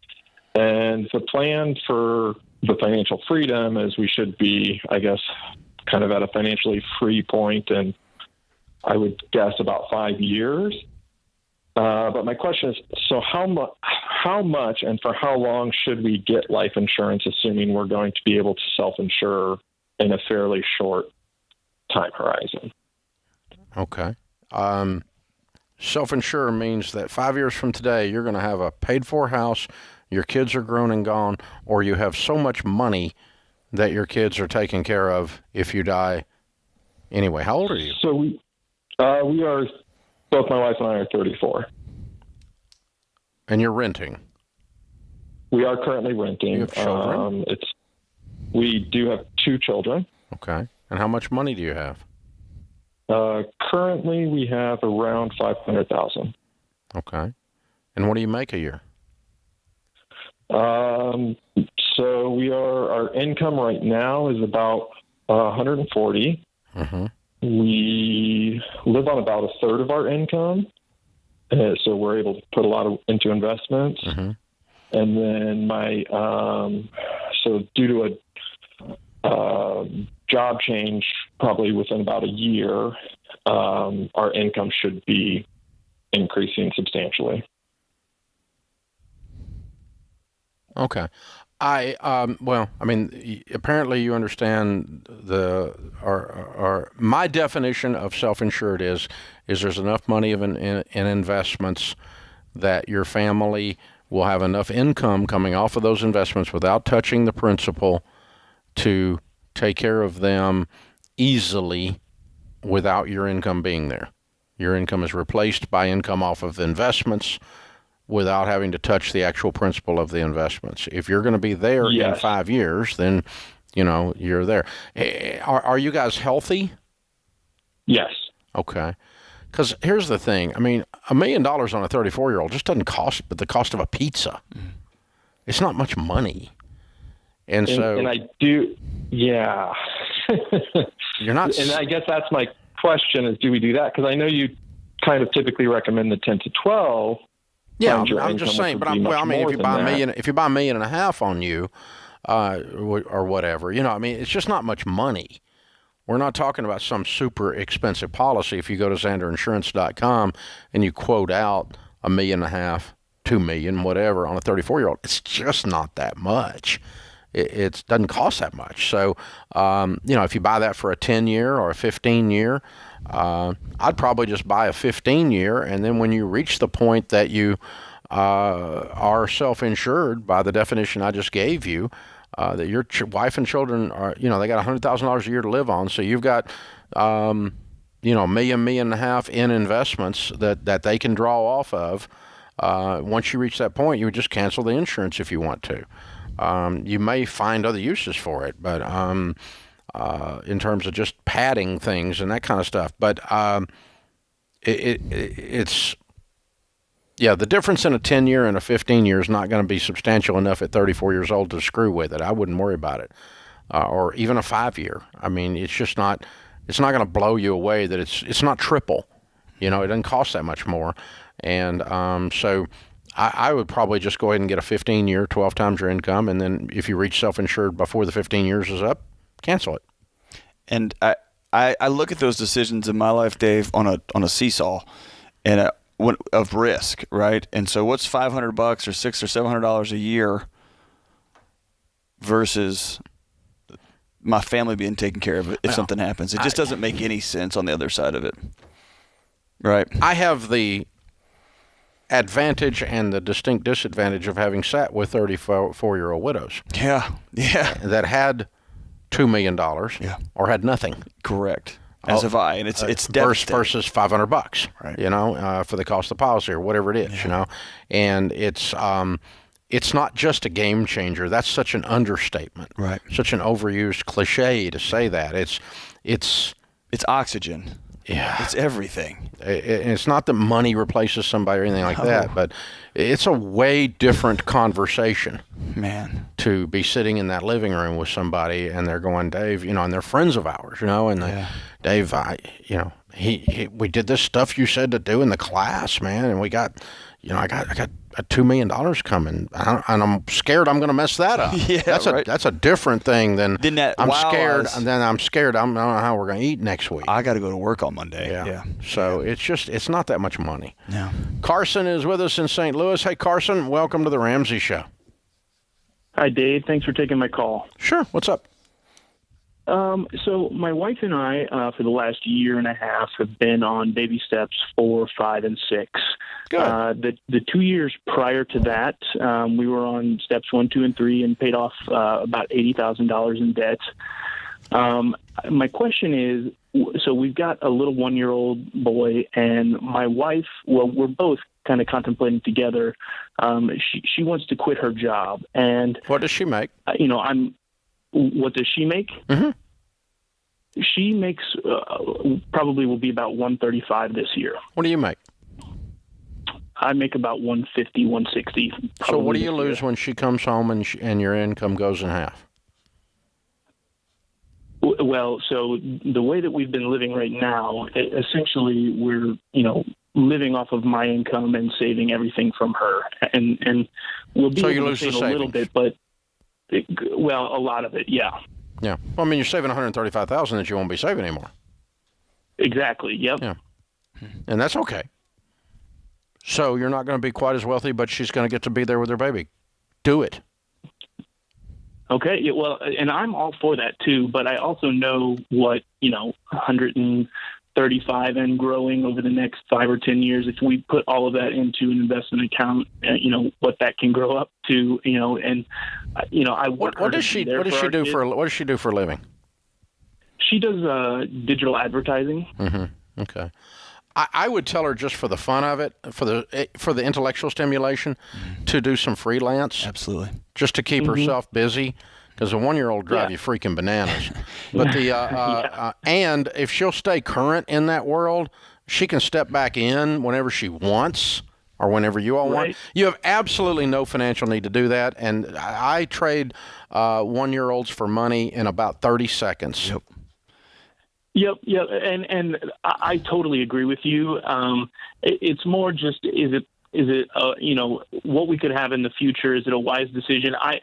the plan for the financial freedom is we should be, I guess, kind of at a financially free point, and I would guess about 5 years. But my question is, so how much and for how long should we get life insurance, assuming we're going to be able to self-insure in a fairly short time horizon? Okay. Self-insure means that 5 years from today, you're going to have a paid-for house, your kids are grown and gone, or you have so much money that your kids are taken care of if you die. Anyway, how old are you? So we are, both my wife and I are 34. And you're renting? We are currently renting. You have children? We do have 2 children. Okay. And how much money do you have? Currently, we have around $500,000. Okay. And what do you make a year? So our income right now is about 140. Mm-hmm. We live on about a third of our income, so we're able to put a lot into investments. Mm-hmm. And then so due to a job change, probably within about a year, our income should be increasing substantially. Okay. Apparently you understand my definition of self-insured is there's enough money in investments that your family will have enough income coming off of those investments without touching the principal to take care of them easily without your income being there. Your income is replaced by income off of the investments without having to touch the actual principal of the investments. If you're going to be there in 5 years, then, you're there. Are you guys healthy? Yes. Okay. Because here's the thing. I mean, $1 million on a 34-year-old just doesn't cost but the cost of a pizza. It's not much money. And I do, yeah. You're not. And I guess that's my question is, do we do that? Because I know you kind of typically recommend the 10 to 12. Yeah, I'm just saying. But if you buy $1.5 million on you, or whatever, it's just not much money. We're not talking about some super expensive policy. If you go to XanderInsurance.com and you quote out $1.5 million, $2 million, whatever, on a 34-year-old, it's just not that much. It doesn't cost that much. So, if you buy that for a 10-year or a 15-year, I'd probably just buy a 15-year, and then when you reach the point that you are self-insured by the definition I just gave you, that your wife and children are, they got $100,000 a year to live on, so you've got, $1 million in investments that they can draw off of. Once you reach that point, you would just cancel the insurance if you want to. You may find other uses for it, but in terms of just padding things and that kind of stuff. But it's the difference in a 10-year and a 15-year is not going to be substantial enough at 34 years old to screw with it. I wouldn't worry about it, or even a 5-year. I mean, it's just not. It's not going to blow you away. That it's not triple. It doesn't cost that much more, and so. I would probably just go ahead and get a 15-year, 12 times your income, and then if you reach self-insured before the 15 years is up, cancel it. And I look at those decisions in my life, Dave, on a seesaw, and of risk, right? And so, what's $500 or $600 or $700 a year versus my family being taken care of if something happens. It just doesn't make any sense on the other side of it. Right. I have the advantage and the distinct disadvantage of having sat with 34-year-old widows. Yeah. That had $2 million or had nothing. Correct. As have I, and it's devastating. Versus $500, right. For the cost of policy or whatever it is, and it's not just a game changer. That's such an understatement, right? Such an overused cliche to say that. It's oxygen. Yeah, it's everything. It's not that money replaces somebody or anything like that, but it's a way different conversation. Man, to be sitting in that living room with somebody and they're going, Dave, and they're friends of ours, and Dave, we did this stuff you said to do in the class, man, and we got, I got $2 million coming, and I'm scared I'm going to mess that up. That's a different thing than I'm scared. And then I'm scared. I don't know how we're going to eat next week. I got to go to work on Monday. Yeah. So it's not that much money. No. Carson is with us in St. Louis. Hey, Carson, welcome to the Ramsey Show. Hi, Dave. Thanks for taking my call. Sure. What's up? So my wife and I, for the last year and a half, have been on baby steps 4, 5, and 6. Good. The 2 years prior to that, we were on steps 1, 2, and 3 and paid off about $80,000 in debt. My question is, so we've got a little 1-year-old boy, and my wife, well, we're both kind of contemplating together. She wants to quit her job. And what does she make? What does she make? Mm-hmm. She makes probably will be about $135 this year. What do you make? I make about $150, $160. So what do you lose when she comes home and your income goes in half? Well, so the way that we've been living right now, essentially we're living off of my income and saving everything from her, and we'll be able to save a little bit, but. A lot of it, yeah. Yeah. Well, I mean, you're saving $135,000 that you won't be saving anymore. Exactly. Yep. Yeah. And that's okay. So you're not going to be quite as wealthy, but she's going to get to be there with her baby. Do it. Okay. Yeah, well, and I'm all for that too, but I also know what 135 and growing over the next 5 or 10 years. If we put all of that into an investment account, what that can grow up to, and I work. What does she do for a living? She does digital advertising. Mm-hmm. Okay. I would tell her, just for the fun of it, for the intellectual stimulation, to do some freelance. Absolutely. Just to keep herself busy. Because a 1-year-old drive you freaking bananas. But and if she'll stay current in that world, she can step back in whenever she wants or whenever you all want. You have absolutely no financial need to do that. And I trade 1-year-olds for money in about 30 seconds. Yep. And I totally agree with you. It's more just, is it what we could have in the future? Is it a wise decision? I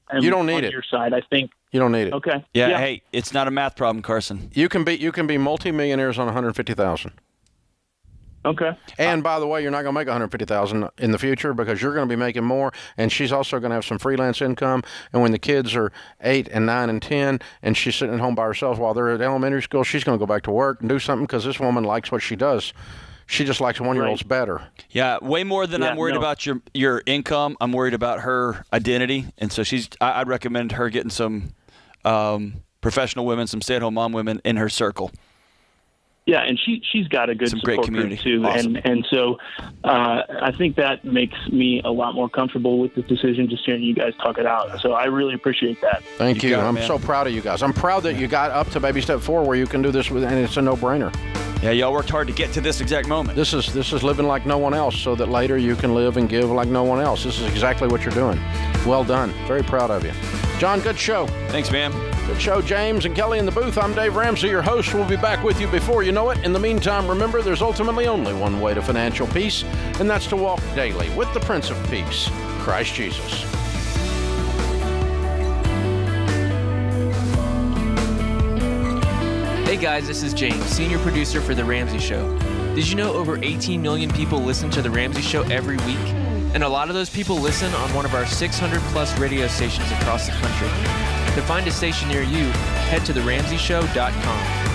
am you don't need on it. Your side. I think you don't need it. Okay. Yeah. Hey, it's not a math problem, Carson. You can be multimillionaires on $150,000. Okay. And by the way, you're not going to make $150,000 in the future because you're going to be making more, and she's also going to have some freelance income. And when the kids are 8 and 9 and 10, and she's sitting at home by herself while they're at elementary school, she's going to go back to work and do something because this woman likes what she does. She just likes 1-year-olds better. Yeah, way more than I'm worried about your income. I'm worried about her identity, and so I'd recommend her getting some professional women, some stay-at-home mom women in her circle. Yeah, and she's got a good support group too, awesome. and so I think that makes me a lot more comfortable with the decision. Just hearing you guys talk it out, so I really appreciate that. Thank you. I'm so proud of you guys. I'm proud that you got up to baby step 4 where you can do this and it's a no-brainer. Yeah, y'all worked hard to get to this exact moment. This is living like no one else, so that later you can live and give like no one else. This is exactly what you're doing. Well done. Very proud of you. John, good show. Thanks, man. Good show, James and Kelly in the booth. I'm Dave Ramsey, your host. We'll be back with you before you know it. In the meantime, remember, there's ultimately only one way to financial peace, and that's to walk daily with the Prince of Peace, Christ Jesus. Hey guys, this is James, senior producer for The Ramsey Show. Did you know over 18 million people listen to The Ramsey Show every week? And a lot of those people listen on one of our 600 plus radio stations across the country. To find a station near you, head to theramseyshow.com.